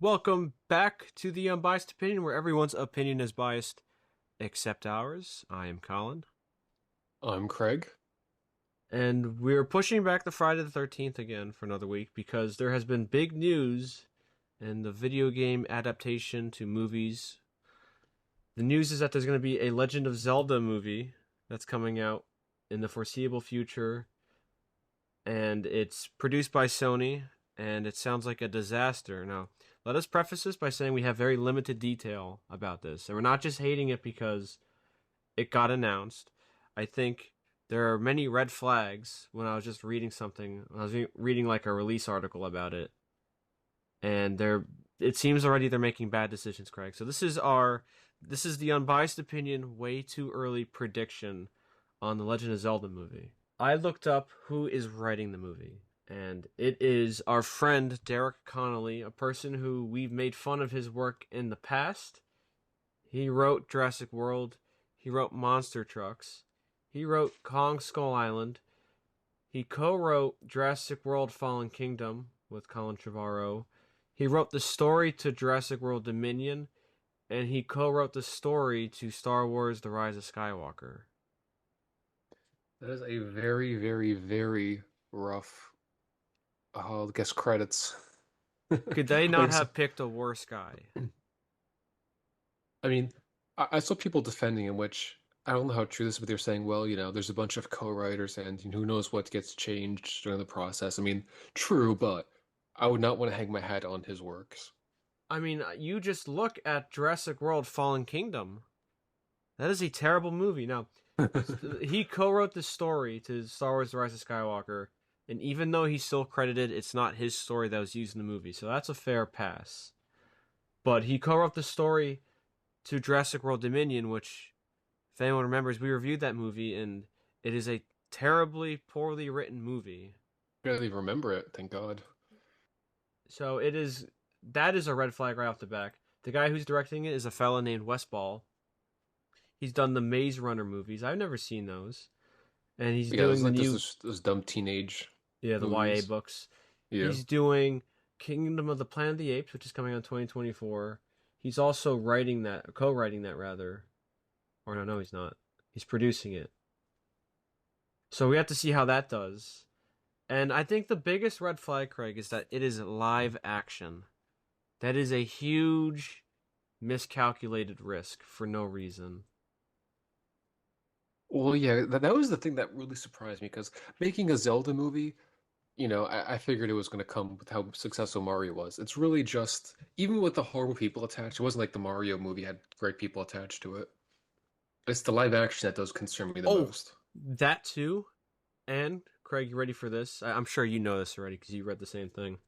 Welcome back to the Unbiased Opinion, where everyone's opinion is biased except ours. I am Colin, I'm Craig. and we're pushing back the Friday the 13th again for another week because there has been big news in the video game adaptation to movies. The news is that there's going to be a Legend of Zelda movie that's coming out in the foreseeable future, and it's produced by Sony, and it sounds like a disaster. Now, let us preface this by saying we have very limited detail about this, and we're not just hating it because it got announced. I think there are many red flags when I was just reading something. I was reading like a release article about it, and it seems already they're making bad decisions, Craig. So this is the unbiased opinion, way too early prediction on the Legend of Zelda movie. I looked up who is writing the movie, and it is our friend Derek Connolly, a person who we've made fun of his work in the past. He wrote Jurassic World, he wrote Monster Trucks, he wrote Kong Skull Island, he co-wrote Jurassic World Fallen Kingdom with Colin Trevorrow, he wrote the story to Jurassic World Dominion, and he co-wrote the story to Star Wars The Rise of Skywalker. That is a very, very, very rough, I guess, credits. Could they not Like, so- have picked a worse guy? I mean, I saw people defending in which I don't know how true this is, but they're saying, well, there's a bunch of co-writers and who knows what gets changed during the process. I mean, true, but I would not want to hang my hat on his works. I mean, you just look at Jurassic World Fallen Kingdom. That is a terrible movie. Now, he co-wrote the story to Star Wars: The Rise of Skywalker, and even though he's still credited, it's not his story that was used in the movie, so that's a fair pass. But he co-wrote the story to Jurassic World Dominion, which, if anyone remembers, we reviewed that movie, and it is a terribly poorly written movie. Barely remember it, thank God. So that is a red flag right off the back. The guy who's directing it is a fella named Wes Ball. He's done the Maze Runner movies. I've never seen those, and he's Yeah, doing there's the like new those dumb teenage the YA movies. books. Yeah. He's doing Kingdom of the Planet of the Apes, which is coming out in 2024. He's also writing that, co-writing that rather, or no, he's not. He's producing it. So we have to see how that does. And I think the biggest red flag, Craig, is that it is live action. That is a huge miscalculated risk for no reason. Well, yeah, that was the thing that really surprised me because making a Zelda movie, I figured it was going to come with how successful Mario was. It's really just, even with the horrible people attached, it wasn't like the Mario movie had great people attached to it. It's the live action that does concern me the Oh, most. that too. And Craig, you ready for this? I'm sure you know this already because you read the same thing.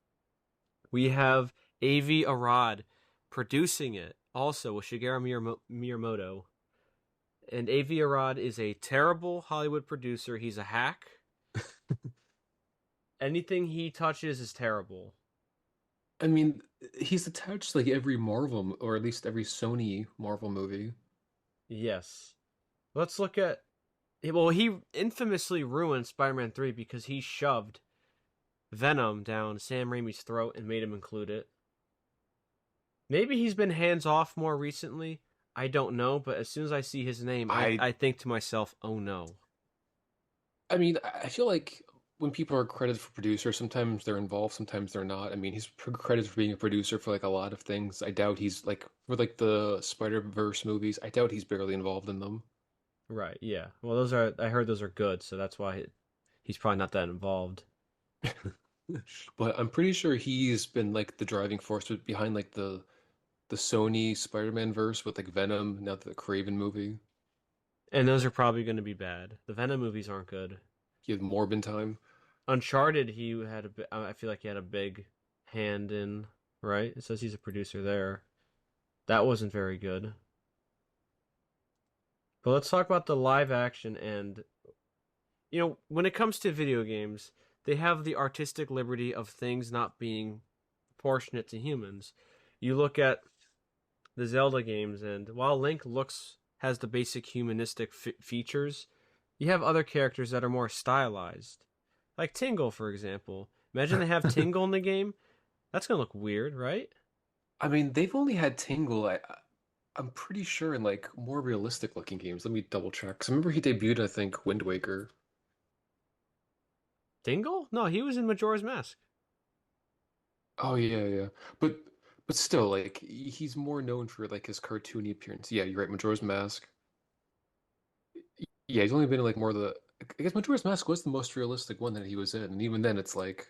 We have Avi Arad producing it, also with Shigeru Miyamoto. And Avi Arad is a terrible Hollywood producer. He's a hack. Anything he touches is terrible. I mean, he's attached to like every Marvel, or at least every Sony Marvel movie. Yes. Let's look at. Well, he infamously ruined Spider-Man 3 because he shoved Venom down Sam Raimi's throat and made him include it. Maybe he's been hands off more recently. I don't know, but as soon as I see his name, I I think to myself, oh no. I mean, I feel like when people are credited for producer, sometimes they're involved, sometimes they're not. I mean, he's credited for being a producer for like a lot of things. I doubt he's like for like the Spider-Verse movies. I doubt he's barely involved in them. Right, yeah. Well, I heard those are good, so that's why he's probably not that involved. But I'm pretty sure he's been like the driving force behind like the Sony Spider-Man verse with like Venom, now the Craven movie. And those are probably going to be bad. The Venom movies aren't good. He had Morbin time. Uncharted, I feel like he had a big hand in, right? It says he's a producer there. That wasn't very good. But let's talk about the live action and when it comes to video games, they have the artistic liberty of things not being proportionate to humans. You look at the Zelda games, and while Link looks has the basic humanistic features, you have other characters that are more stylized, like Tingle, for example. Imagine they have Tingle in the game. That's gonna look weird, right? I mean, they've only had Tingle. I'm pretty sure in like more realistic looking games. Let me double check. 'Cause I remember he debuted, I think, Wind Waker. Dingle? No, he was in Majora's Mask. Oh yeah, yeah. But but still, like he's more known for like his cartoony appearance. Yeah, you're right. Majora's Mask. Yeah, he's only been in like more of the. I guess Majora's Mask was the most realistic one that he was in, and even then, it's like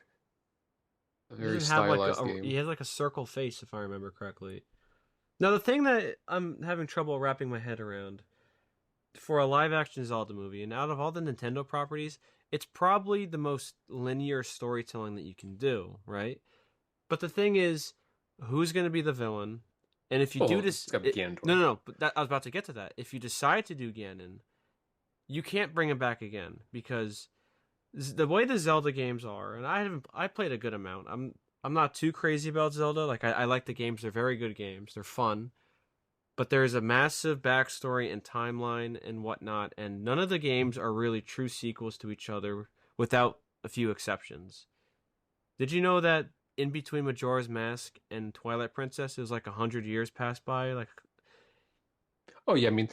a He very doesn't have like stylized he game. has like a circle face if I remember correctly. Now the thing that I'm having trouble wrapping my head around for a live action Zelda movie, and out of all the Nintendo properties, it's probably the most linear storytelling that you can do, right? But the thing is, who's going to be the villain? And if you do Well, this, it's got to be no, no, Ganondorf. no. But I was about to get to that. If you decide to do Ganon, you can't bring him back again because the way the Zelda games are, and I played a good amount. I'm not too crazy about Zelda. Like I like the games; they're very good games. They're fun, but there's a massive backstory and timeline and whatnot, and none of the games are really true sequels to each other, without a few exceptions. Did you know that in between Majora's Mask and Twilight Princess, it was like 100 years passed by? Like Oh yeah, I mean,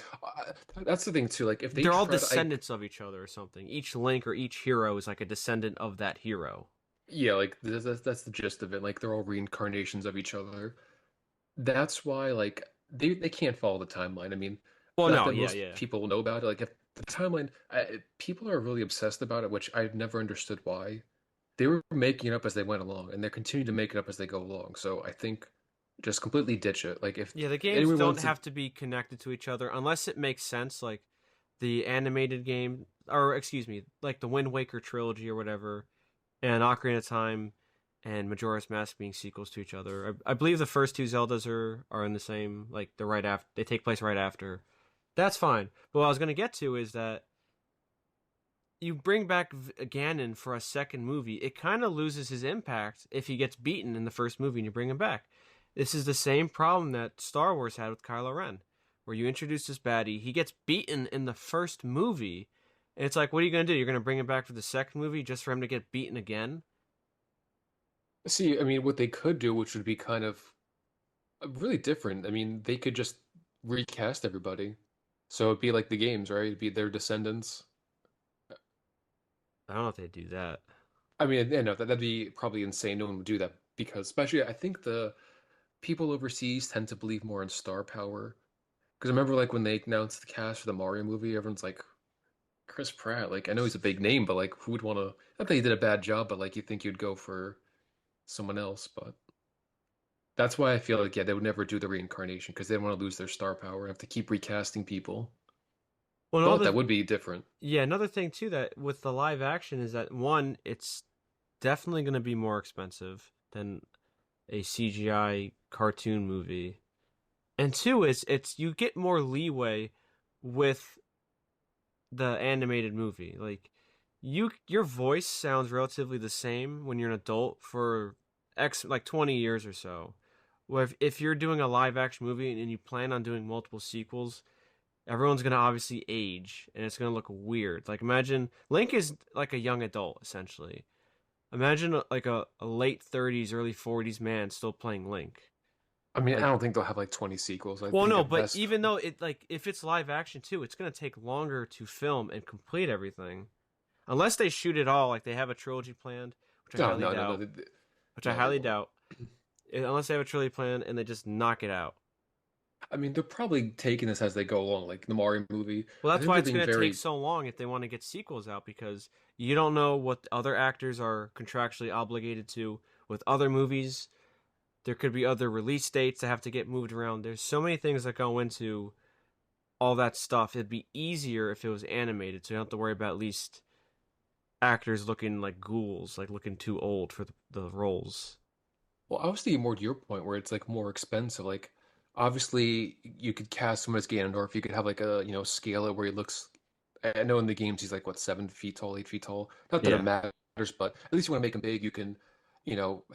that's the thing too. Like if they they're all try to, descendants of each other or something. Each Link or each hero is like a descendant of that hero. yeah, like that's the gist of it. Like they're all reincarnations of each other. That's why like they can't follow the timeline. I mean, Well, not no, that yeah, most yeah. people know about it. Like if the timeline, people are really obsessed about it, which I've never understood why. They were making it up as they went along, and they're continuing to make it up as they go along. So I think just completely ditch it. Like if Yeah, the games anyone don't wants to, have to be connected to each other unless it makes sense, like the animated game, or excuse me, like the Wind Waker trilogy or whatever, and Ocarina of Time and Majora's Mask being sequels to each other. I believe the first two Zeldas are in the same, like they're right after, they take place right after. That's fine. But what I was gonna get to is that you bring back Ganon for a second movie, it kind of loses his impact if he gets beaten in the first movie and you bring him back. This is the same problem that Star Wars had with Kylo Ren, where you introduce this baddie, he gets beaten in the first movie, and it's like, what are you gonna do? You're gonna bring him back for the second movie just for him to get beaten again? see, I mean, what they could do, which would be kind of really different. I mean, they could just recast everybody. So it'd be like the games, right? It'd be their descendants. I don't know if they do that. I mean, yeah, no, that'd be probably insane. No one would do that because, especially, I think the people overseas tend to believe more in star power. Because I remember, like, when they announced the cast for the Mario movie, everyone's like, Chris Pratt. Like, I know he's a big name, but like, who would want to? Not that he did a bad job, but like, you think you'd go for someone else. But that's why I feel like, yeah, they would never do the reincarnation because they don't want to lose their star power and have to keep recasting people. Well, But another that would be different. yeah, another thing too that with the live action is that one, it's definitely going to be more expensive than a CGI cartoon movie. And two, it's you get more leeway with the animated movie. Like your voice sounds relatively the same when you're an adult for X like 20 years or so. Where if you're doing a live action movie and you plan on doing multiple sequels, everyone's gonna obviously age and it's gonna look weird. Like imagine Link is like a young adult essentially. Imagine like a late 30s, early 40s man still playing Link. I mean, I Like don't think they'll have like 20 sequels. I well, think no, at but best, even though it like if it's live action too, it's gonna take longer to film and complete everything. Unless they shoot it all, like they have a trilogy planned, which I no, highly no, no, no, doubt. Which I no, they highly won't. doubt. Unless they have a trilogy planned and they just knock it out. I mean, they're probably taking this as they go along, like the Mario movie. Well, I that's think why they're it's being gonna take very. so long if they want to get sequels out because you don't know what other actors are contractually obligated to with other movies. There could be other release dates that have to get moved around. There's so many things that go into all that stuff. It'd be easier if it was animated, so you don't have to worry about at least actors looking like ghouls, like looking too old for the roles. Well, I was thinking more to your point where it's like more expensive. Like, obviously, you could cast someone as Ganondorf. You could have like a scale it where he looks. I know in the games he's like what 7 feet tall, 8 feet tall. Not that it Yeah. matters, but at least you want to make him big. You can,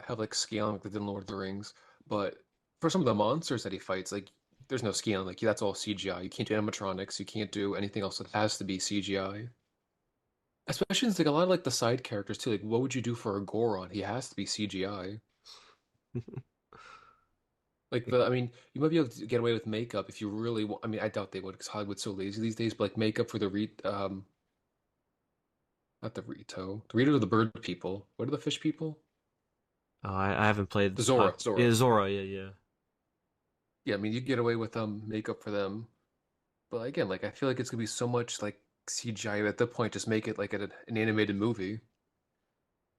have like scaling like they did in Lord of the Rings. But for some of the monsters that he fights, like there's no scaling. Like that's all CGI. You can't do animatronics. You can't do anything else. It has to be CGI. Especially since like a lot of like the side characters too. Like, what would you do for a Goron? He has to be CGI. Like I mean, you might be able to get away with makeup if you really want. I mean, I doubt they would because Hollywood's so lazy these days. But like makeup for the not the Rito are the bird people. What are the fish people? Oh, I haven't played. The Zora, Yeah, Zora. Zora. Yeah, yeah. Yeah, I mean, you get away with makeup for them. But again, like I feel like it's gonna be so much like CGI at that point. Just make it like an animated movie.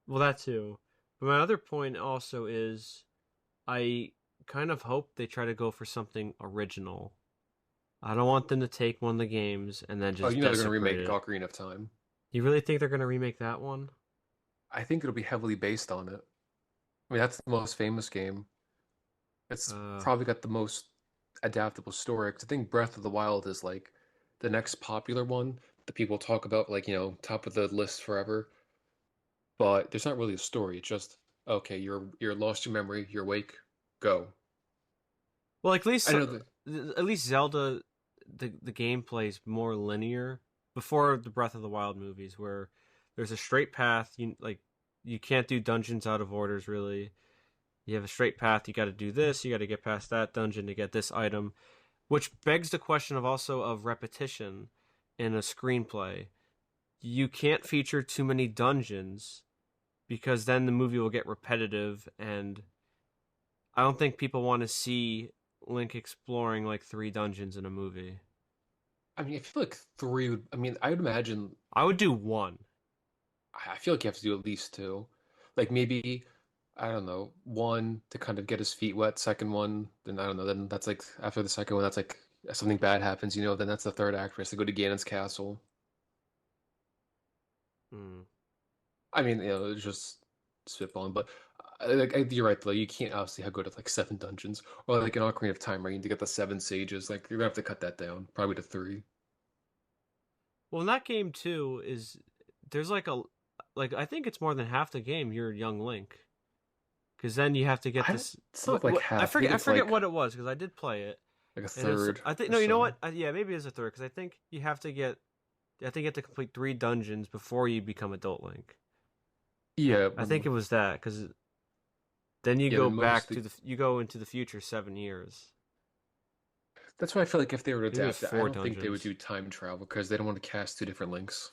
Well, that too. But my other point also is I kind of hope they try to go for something original. I don't want them to take one of the games and then Oh, just you know they're gonna desecrate remake it. Ocarina of Time. You really think they're gonna remake that one? I think it'll be heavily based on it. I mean, that's the most famous game. It's Uh, probably got the most adaptable story. 'Cause I think Breath of the Wild is like the next popular one that people talk about, like, top of the list forever. But there's not really a story. It's just, okay, you're lost your memory, you're awake, go. well, like I know that. at least Zelda, the gameplay is more linear before the Breath of the Wild movies, where there's a straight path. You can't do dungeons out of orders really. You have a straight path. You got to do this. You got to get past that dungeon to get this item, which begs the question of also of repetition in a screenplay. You can't feature too many dungeons because then the movie will get repetitive, and I don't think people want to see Link exploring like three dungeons in a movie. I mean, I feel like three would. I mean, I would imagine. I would do one. I feel like you have to do at least two. Like maybe, I don't know, one to kind of get his feet wet. Second one, then I don't know. Then that's like after the second one, that's like something bad happens. Then that's the third act. He has to go to Ganon's castle. Hmm. I mean, it's just spitballing, but you're right though. You can't obviously go to like seven dungeons or like an Ocarina of Time, right? You need to get the seven sages. Like you're gonna have to cut that down, probably to three. Well, in that game too is there's like I think it's more than half the game. You're young Link, because then you have to get I don't, this. it's not like I half. I think forget it's what it was because I did play it, like a and it's third I think or no, you know so. what? Yeah, maybe it's a third because I think you have to get. I think you have to complete three dungeons before you become adult Link. Yeah, I think it was that because then you yeah. go Then back mostly to you go into the future 7 years. that's why I feel like if they were to Maybe it was adapt it, I four don't think they would dungeons. do time travel because they don't want to cast two different links.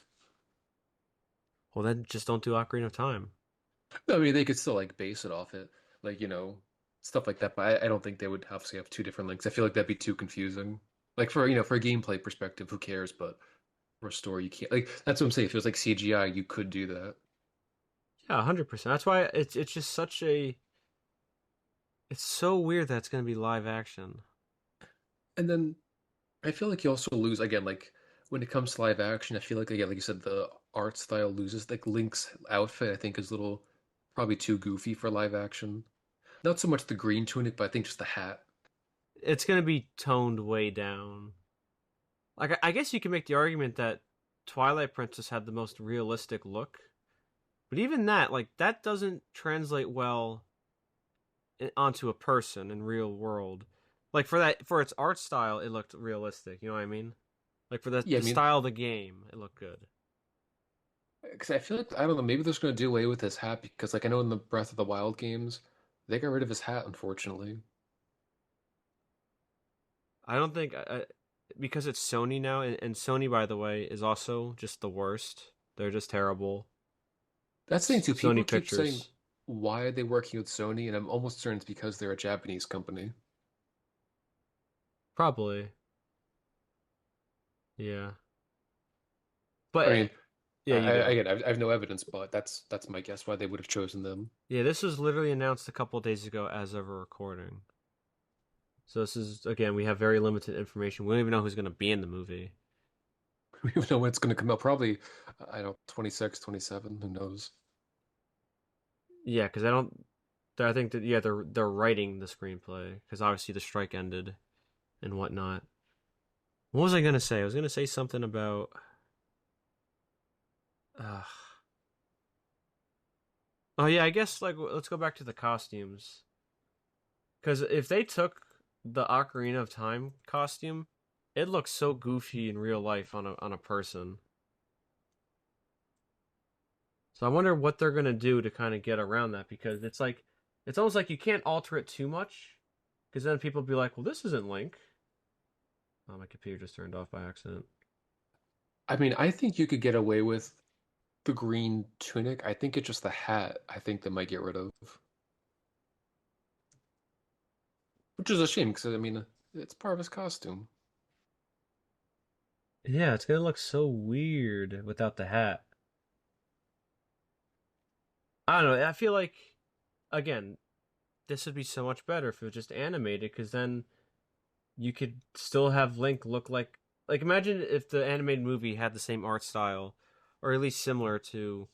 Well, then just don't do Ocarina of Time. I mean, they could still like base it off it, like stuff like that. But I don't think they would obviously have two different links. I feel like that'd be too confusing. Like for a gameplay perspective, who cares? But for a story, you can't. Like that's what I'm saying. If it was like CGI, you could do that. Yeah, 100%. That's why it's just such a it's so weird that it's gonna be live action. And then I feel like you also lose again. Like when it comes to live action, I feel like again, like you said, the art style loses. Like Link's outfit, I think, is a little probably too goofy for live action. Not so much the green tunic, but I think just the hat. It's gonna be toned way down. Like I guess you can make the argument that Twilight Princess had the most realistic look, but even that, like that doesn't translate well onto a person in real world. Like for its art style, it looked realistic. You know what I mean? Like for Yeah, I the mean, style of the game, it looked good. because I feel like I don't know. Maybe they're just gonna do away with his hat because, like, I know in the Breath of the Wild games, they got rid of his hat, unfortunately. I don't think because it's Sony now, and Sony, by the way, is also just the worst. They're just terrible. That's the thing too. Sony People keep saying, Pictures, "Why are they working with Sony?" And I'm almost certain it's because they're a Japanese company. probably, yeah. I But mean, yeah, you go. again, I have no evidence, but that's my guess why they would have chosen them. Yeah, this was literally announced a couple of days ago as of a recording. So this is again, we have very limited information. We don't even know who's going to be in the movie. We don't know when it's gonna come out. Probably, I don't know, 26, 27. Who knows? Yeah, because I don't. I think that yeah, they're writing the screenplay because obviously the strike ended and whatnot. What was I gonna say? I was gonna say something about. Uh, oh yeah, I guess like let's go back to the costumes because if they took the Ocarina of Time costume, it looks so goofy in real life on a person. So I wonder what they're gonna do to kind of get around that because it's like it's almost like you can't alter it too much Because then people be like, well, this isn't Link. Oh, my computer just turned off by accident. I mean, I think you could get away with the green tunic. I think it's just the hat. I think they might get rid of, which is a shame because I mean, it's part of his costume. Yeah, it's gonna look so weird without the hat. I don't know. I feel like, again, this would be so much better if it was just animated, because then you could still have Link look like imagine if the animated movie had the same art style, or at least similar to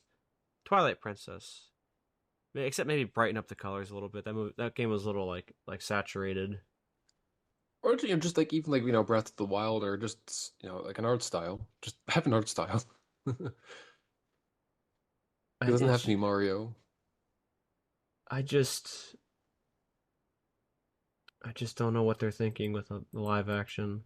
Twilight Princess. Except maybe brighten up the colors a little bit. That game was a little like saturated. Or just like even like Breath of the Wild, or just like an art style. Just have an art style. It doesn't have to It's be Mario. I just I just don't know what they're thinking with the live action.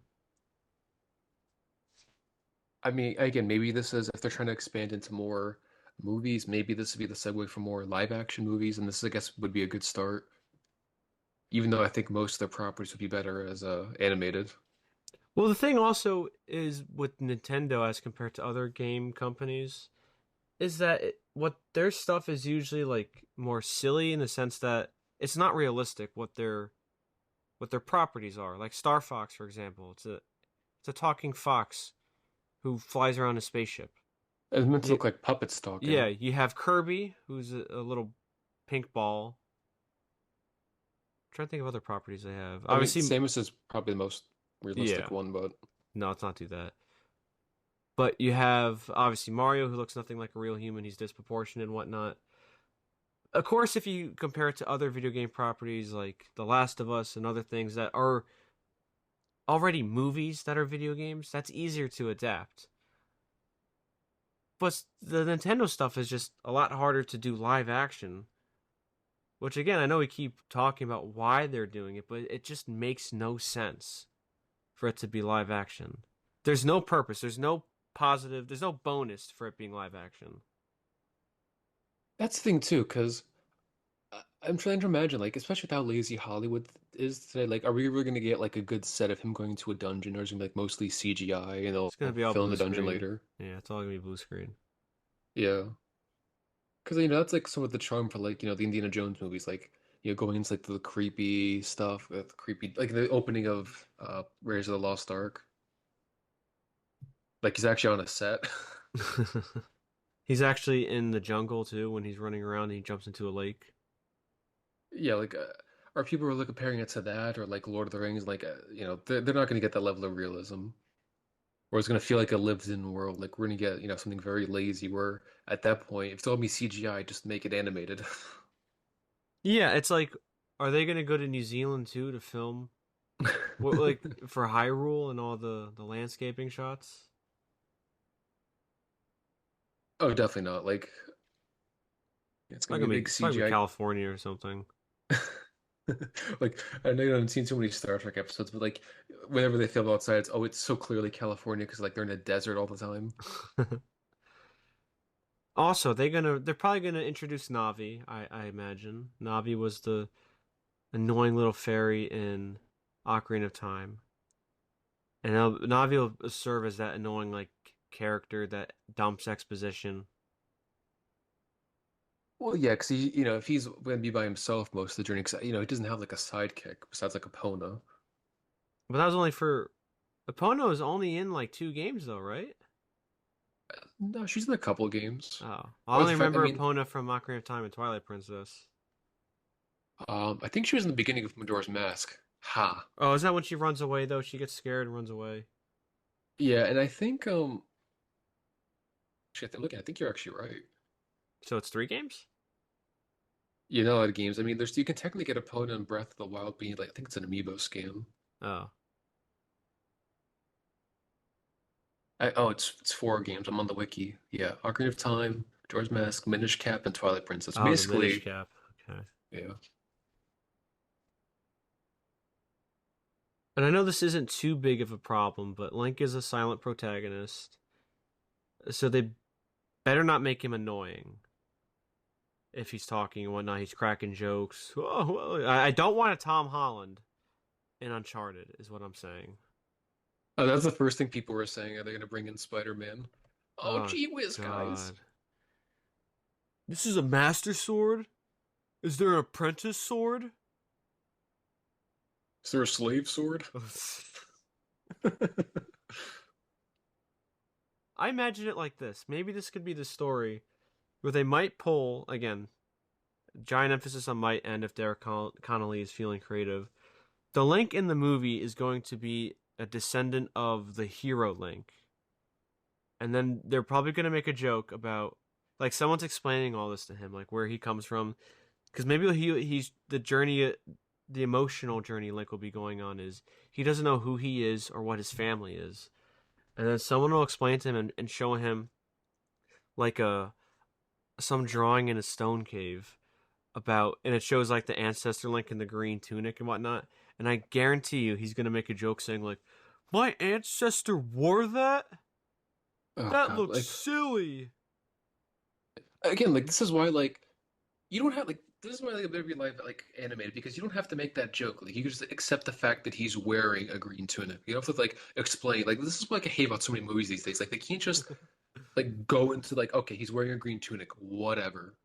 I mean, again, maybe this is if they're trying to expand into more movies, maybe this would be the segue for more live action movies, and this, I guess, would be a good start. Even though I think most of their properties would be better as animated. Well, the thing also is with Nintendo as compared to other game companies is that what their stuff is usually like more silly in the sense that it's not realistic what their properties are. Like Star Fox, for example, it's a talking fox who flies around a spaceship. It's meant to You, look like puppets yeah, talking. you have Kirby, who's a little pink ball. I'm trying to think of other properties they have. I mean, Obviously, Samus is probably the most yeah. realistic one, but No, let's not do that. But you have obviously Mario, who looks nothing like a real human. He's disproportionate and whatnot. Of course, if you compare it to other video game properties like The Last of Us and other things that are already movies that are video games, that's easier to adapt. But the Nintendo stuff is just a lot harder to do live action. Which again, I know we keep talking about why they're doing it, but it just makes no sense for it to be live action. There's no purpose. There's no bonus for it being live action. that's the thing too, because I'm trying to imagine, like, especially with how lazy Hollywood is today, like, are we ever going to get like a good set of him going to a dungeon, or is it gonna be like mostly CGI and they'll It's gonna be all fill in blue the dungeon screen. later? Yeah, it's all gonna be blue screen. Yeah. Because that's like some of the charm for like the Indiana Jones movies, like going into like the creepy stuff, the creepy like the opening of Raiders of the Lost Ark. Like he's actually on a set. He's actually in the jungle too when he's running around and he jumps into a lake. Yeah, like are people really comparing it to that or like Lord of the Rings? Like they're not going to get that level of realism, or it's going to feel like a lived-in world. Like we're going to get something very lazy. Where at that point, if it's all be CGI, just make it animated. Yeah, it's like, are they gonna go to New Zealand too to film what like for Hyrule and all the landscaping shots? Oh, definitely not. Like it's going to be a big It's probably CGI. California or something. Like I know you haven't seen so many Star Trek episodes, but like whenever they film outside, it's so clearly California because like they're in a desert all the time. Also, they're probably gonna introduce Navi. I imagine Navi was the annoying little fairy in Ocarina of Time, and Navi will serve as that annoying like character that dumps exposition. Well, yeah, because if he's going to be by himself most of the journey, because he doesn't have like a sidekick besides like Epona. But that was only for Epona is only in like two games though, right? No, she's in a couple games. Oh, I Or the only fact, I remember mean, Epona from Ocarina of Time and Twilight Princess. I think she was in the beginning of Majora's Mask. Ha. Oh, is that when she runs away though? She gets scared and runs away. Yeah, and I think actually, I think you're actually right. So it's three games? A lot of games. I mean, you can technically get Epona in Breath of the Wild being like I think it's an amiibo scam. Oh. Oh, it's four games. I'm on the wiki. Yeah, Ocarina of Time, Majora's Mask, Minish Cap, and Twilight Princess. Oh, the Minish Basically, Cap. Okay. yeah. And I know this isn't too big of a problem, but Link is a silent protagonist. So they better not make him annoying if he's talking and whatnot. He's cracking jokes. Oh, well, I don't want a Tom Holland. in Uncharted, is what I'm saying. That's the first thing people were saying. Are they going to bring in Spider-Man? Oh, Oh gee whiz, guys. God. This is a Master Sword? Is there an Apprentice Sword? Is there a slave sword? I imagine it like this. Maybe this could be the story where they might pull, again, giant emphasis on might, and if Derek Connolly is feeling creative. The Link in the movie is going to be a descendant of the hero Link. And then they're probably going to make a joke about, like, someone's explaining all this to him, like where he comes from. Because maybe he's the journey, the emotional journey Link will be going on is he doesn't know who he is or what his family is. And then someone will explain to him and show him like some drawing in a stone cave about, and it shows like the ancestor Link in the green tunic and whatnot. And I guarantee you, he's gonna make a joke saying like, "My ancestor wore that. Oh That God, looks like silly." again, like this is why like you don't have like this is why like better be live like animated because you don't have to make that joke. Like you can just accept the fact that he's wearing a green tunic. You don't have to like explain. Like this is what I hate about so many movies these days. Like they can't just like go into like okay, he's wearing a green tunic, whatever.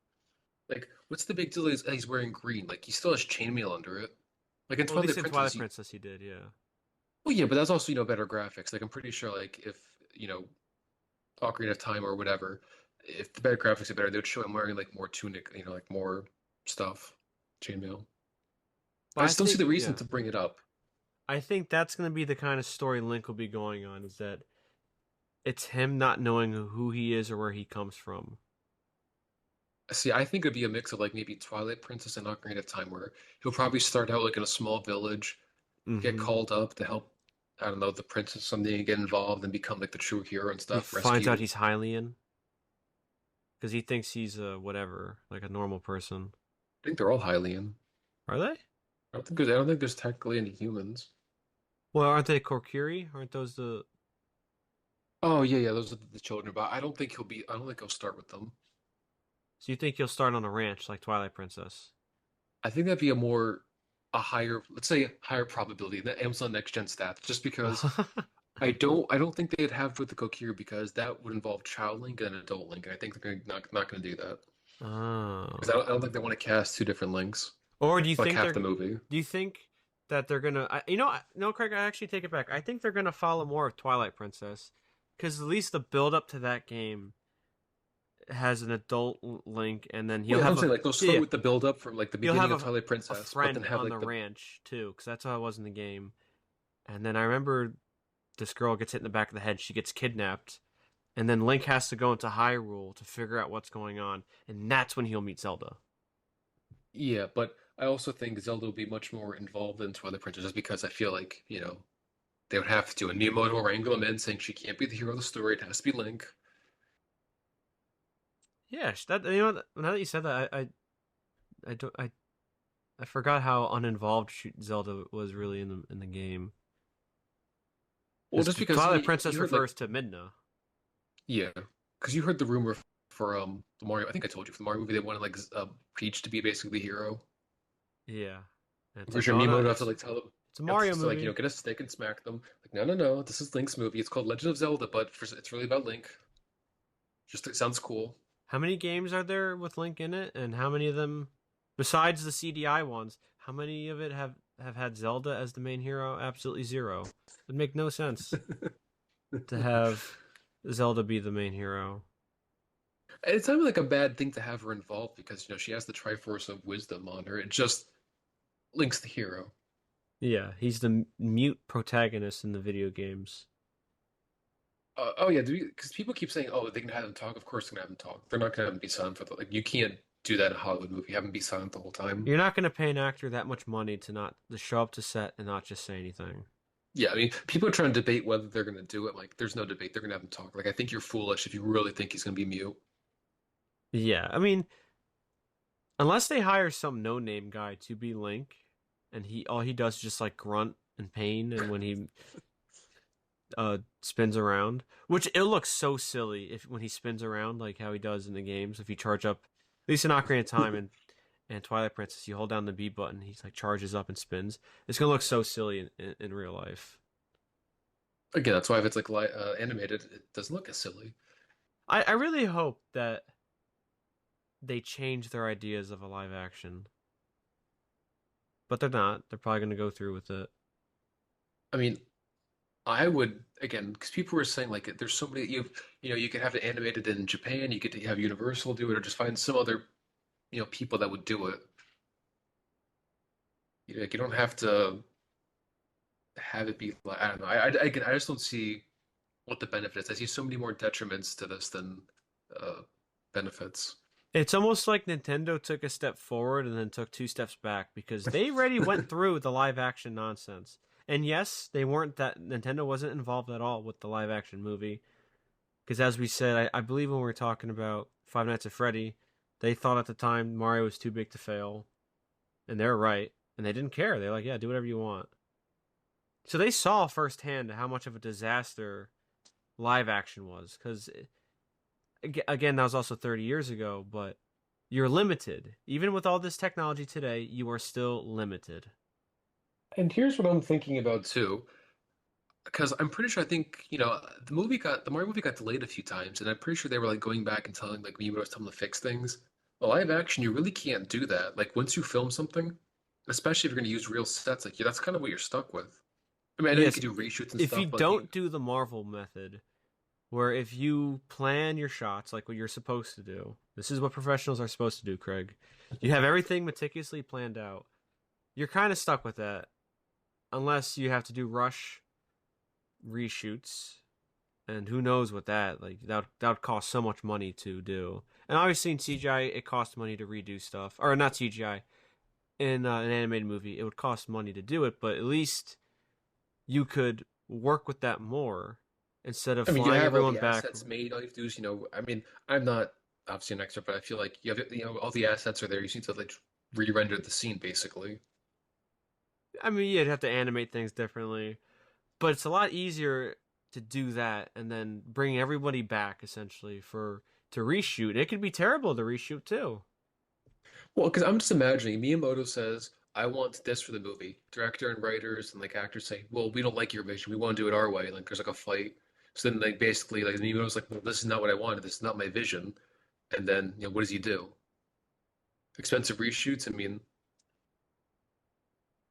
Like what's the big deal? Is he's wearing green? Like he still has chainmail under it. Like in Well, at least Twilight in Princess, Twilight you Princess, he did, yeah. well yeah, but that's also better graphics. Like I'm pretty sure like if Ocarina of Time or whatever, if the better graphics are better, they would show him wearing like more tunic, like more stuff, chainmail. But I I just don't see think, the reason yeah, to bring it up. I think that's gonna be the kind of story Link will be going on. Is that it's him not knowing who he is or where he comes from. See, I think it'd be a mix of like maybe Twilight Princess and Ocarina of Time, where he'll probably start out like in a small village, get Mm-hmm. called up to help, I don't know, the princess something and get involved and become like the true hero and He stuff, finds out rescue. he's Hylian because he thinks he's a whatever, like a normal person. I think they're all Hylian. Are they? I don't think there's technically any humans. Well, aren't they Korkiri? Aren't those the? Oh yeah, yeah, those are the children, but I don't think he'll start with them. So you think he'll start on a ranch like Twilight Princess? I think that'd be a higher, let's say, higher probability than Amazon Next Gen stats, just because I don't think they'd have with the Kokiri because that would involve child link and adult link, and I think they're not going to do that because Oh. I don't think they want to cast two different links Or do you for like think half they're? the movie. Do you think that they're gonna? No, Craig. I actually take it back. I think they're gonna follow more of Twilight Princess, because at least the build up to that game has an adult Link, and then Well, he'll yeah, I'm have saying a like they'll yeah, start yeah. with the build up from like the He'll beginning have of Twilight a Princess, but then friend have on like the the ranch too, because that's how it was in the game. And then I remember this girl gets hit in the back of the head. She gets kidnapped, and then Link has to go into Hyrule to figure out what's going on, and that's when he'll meet Zelda. yeah, but I also think Zelda will be much more involved in Twilight Princess just because I feel like they would have to. And Miyamoto will wrangle him in saying she can't be the hero of the story, it has to be Link. Yeah, that now that you said that, I don't I forgot how uninvolved Zelda was really in the game. Well, Because just because Twilight you Princess heard like refers to Midna. yeah, because you heard the rumor for the Mario. I think I told you for the Mario movie they wanted like Peach to be basically the hero. Yeah, and I'm it's pretty like, sure oh no, Miyamoto have to like tell them, it's a have Mario to like movie. get a stick and smack them. Like no, no, no, this is Link's movie. It's called Legend of Zelda, but it's really about Link. Just it sounds cool. How many games are there with Link in it, and how many of them, besides the CDI ones, how many of it have had Zelda as the main hero? Absolutely zero. It'd make no sense to have Zelda be the main hero. It's not like a bad thing to have her involved because she has the Triforce of Wisdom on her. It just Link's the hero. Yeah, he's the mute protagonist in the video games. Oh yeah, because people keep saying, "Oh, they can have them talk." Of course, they're gonna have them talk. They're not gonna have them be silent for the like. You can't do that in a Hollywood movie. Have them be silent the whole time. You're not going to pay an actor that much money to show up to set and not just say anything. Yeah, I mean, people are trying to debate whether they're gonna do it. Like, there's no debate. They're gonna have him talk. Like, I think you're foolish if you really think he's gonna be mute. Yeah, I mean, unless they hire some no-name guy to be Link, and he all he does is just like grunt and pain, and when he spins around, which it looks so silly if when he spins around like how he does in the games. If you charge up, at least in Ocarina of Time, and Twilight Princess, you hold down the B button, he's like charges up and spins. It's gonna look so silly in real life. Again, that's why if it's like animated, it doesn't look as silly. I really hope that they change their ideas of a live action, but they're not. They're probably gonna go through with it. I mean, I would again because people were saying like there's so many you could have it animated in Japan, you could have Universal do it, or just find some other people that would do it. Like you don't have to have it be like I don't know. Again, I just don't see what the benefit is. I see so many more detriments to this than uh, benefits. It's almost like Nintendo took a step forward and then took two steps back because they already went through the live action nonsense. And yes, they weren't that Nintendo wasn't involved at all with the live action movie. Because as we said, I believe when we were talking about Five Nights at Freddy, they thought at the time Mario was too big to fail. And they're right. And they didn't care. They're like, yeah, do whatever you want. So they saw firsthand how much of a disaster live action was. Because again, that was also 30 years ago, but you're limited. Even with all this technology today, you are still limited. And here's what I'm thinking about too, because I'm pretty sure I think the Mario movie got delayed a few times, and I'm pretty sure they were like going back and telling like Miyamoto was telling them to fix things. Well, live action, you really can't do that. Like once you film something, especially if you're going to use real sets, like yeah, that's kind of what you're stuck with. I mean, I know you Yes, could do reshoots and if you stuff, but don't do the Marvel method, where if you plan your shots like what you're supposed to do, this is what professionals are supposed to do, Craig. You have everything meticulously planned out. You're kind of stuck with that unless you have to do rush reshoots, and who knows what that would cost so much money to do. And obviously in CGI, it costs money to redo stuff, or not CGI. In an animated movie, it would cost money to do it, but at least you could work with that more instead of I mean, you flying have all everyone the back. assets made. All you have to do is, I mean, I'm not obviously an expert, but I feel like you have, all the assets are there. You just need to like re-render the scene basically. I mean, you'd have to animate things differently, but it's a lot easier to do that and then bring everybody back essentially for to reshoot. It could be terrible to reshoot too. Well, because I'm just imagining Miyamoto says, "I want this for the movie." Director and writers and like actors say, "Well, we don't like your vision. We want to do it our way." Like there's like a fight. So then like basically like Miyamoto's like, "Well, this is not what I wanted. This is not my vision." And then what does he do? Expensive reshoots. I mean,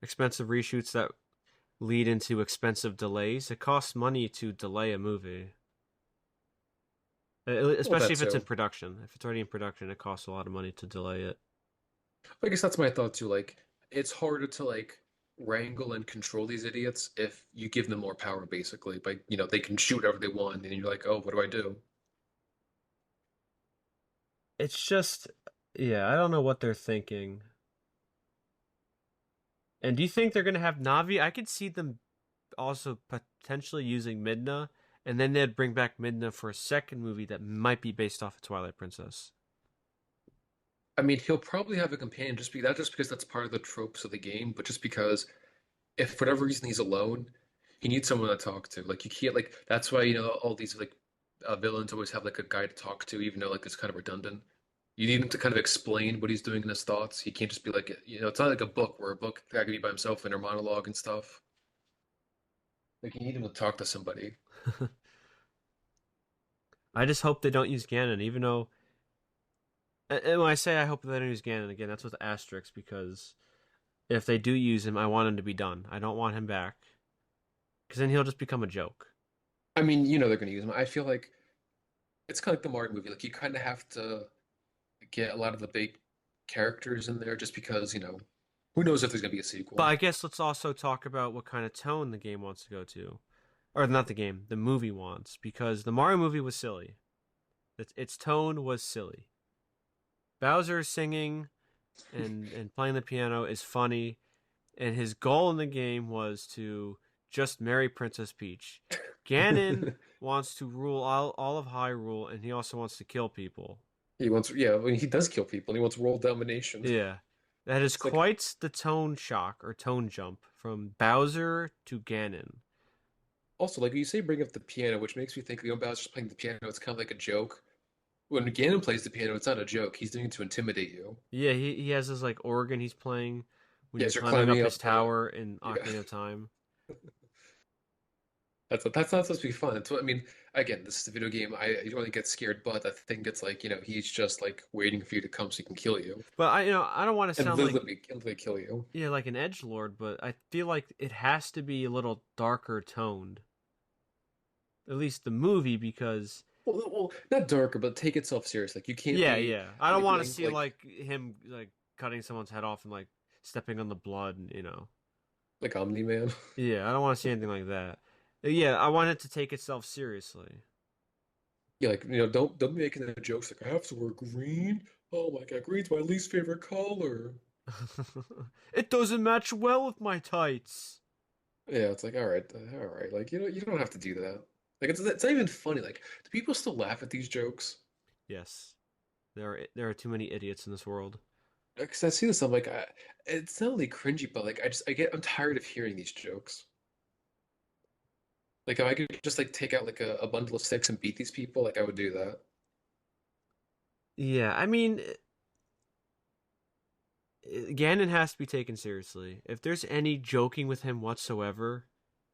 Expensive reshoots that lead into expensive delays. It costs money to delay a movie, well, especially that if it's in too. production. If it's already in production, it costs a lot of money to delay it. I guess that's my thought too. Like, it's harder to like wrangle and control these idiots if you give them more power, basically. But they can shoot whatever they want, and you're like, oh, what do I do? It's just, yeah, I don't know what they're thinking. And do you think they're gonna have Navi? I could see them also potentially using Midna, and then they'd bring back Midna for a second movie that might be based off of Twilight Princess. I mean, he'll probably have a companion just be not just because that's part of the tropes of the game, but just because if for whatever reason he's alone, he needs someone to talk to. Like you can't like that's why all these like villains always have like a guy to talk to, even though like it's kind of redundant. You need him to kind of explain what he's doing in his thoughts. He can't just be like it's not like a book where a book guy can be by himself in a monologue and stuff. Like you need him to talk to somebody. I just hope they don't use Ganon, even though. And when I say I hope they don't use Ganon again, that's with asterisks because if they do use him, I want him to be done. I don't want him back because then he'll just become a joke. I mean, they're going to use him. I feel like it's kind of like the Mario movie. Like you kind of have to get a lot of the big characters in there just because, who knows if there's going to be a But sequel. I guess let's also talk about what kind of tone the game wants to go to, or not the game, the movie wants, because the Mario movie was silly. Its tone was silly. Bowser singing and playing the piano is funny, and his goal in the game was to just marry Princess Peach. Ganon wants to rule all of Hyrule, and he also wants to kill people. Yeah, I mean, he does kill people and he wants world domination. Yeah. That is It's like, quite the tone shock or tone jump from Bowser to Ganon. also, like you say, bring up the piano, which makes me think, Bowser's playing the piano, it's kind of like a joke. when Ganon plays the piano, it's not a joke. He's doing it to intimidate you. Yeah, he has this like organ he's playing when you're Yes, you're climbing up climbing his up the tower in yeah. Ocarina of Time. That's not supposed to be fun. It's what I mean. Again, this is a video game. You don't really get scared, but I think it's like he's just like waiting for you to come so he can kill you But I don't want to and sound like literally kill you. yeah, like an edge lord, but I feel like it has to be a little darker toned. At least the movie because Well, not darker, but take itself serious. Like you can't yeah, be yeah. I don't want to Link see like like him like cutting someone's head off and like stepping on the blood, and. like Omni Man. Yeah, I don't want to see anything like that. Yeah, I want it to take itself seriously. Yeah, like don't be making the jokes like I have to wear green. Oh my God, green's my least favorite color. It doesn't match well with my tights. Yeah, it's like all right. Like you don't have to do that. Like it's not even funny. Like do people still laugh at these jokes? Yes, there are too many idiots in this world. Because I see this, I'm like, it's not only cringy, but like I'm tired of hearing these jokes. Like if I could just like take out like a bundle of sticks and beat these people, like I would do that. Yeah, I mean, Ganon has to be taken seriously. If there's any joking with him whatsoever,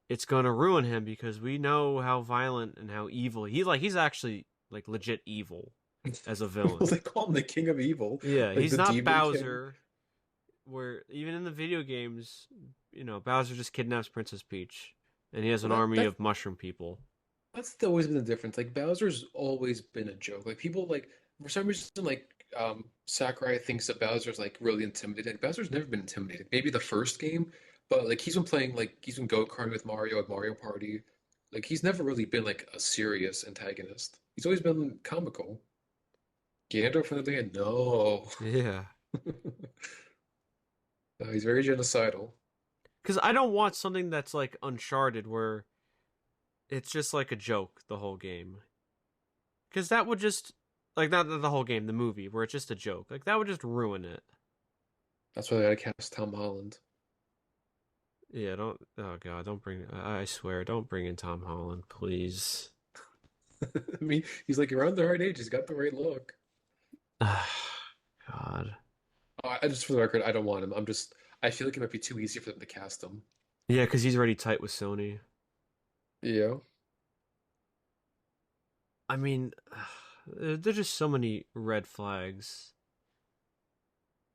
it's gonna ruin him because we know how violent and how evil he's actually like legit evil as a Well, villain. they call him the King of Evil, Yeah, like he's the not Demon King. Bowser, where even in the video games, Bowser just kidnaps Princess Peach, and he has an Well, army of mushroom people. always been the difference. Like Bowser's always been a joke. Like people like for some reason like Sakurai thinks that Bowser's like really intimidating. Bowser's never been intimidating. Maybe the first game, but like he's been go-karting with Mario at Mario Party. Like he's never really been like a serious antagonist. He's always been comical. Gandalf on the other hand, no. Yeah, No, he's very genocidal. because I don't want something that's like Uncharted, where it's just like a joke the whole game. Because that would just like not the whole game, the movie, where it's just a joke. Like that would just ruin it. That's why they gotta cast Tom Holland. Yeah, don't. Oh God, don't bring. I swear, don't bring in Tom Holland, please. I mean, he's like around the right age. He's got the right look. God. I just, for the record, I don't want him. I feel like it might be too easy for them to cast him. Yeah, because he's already tight with Sony. Yeah. I mean, there's just so many red flags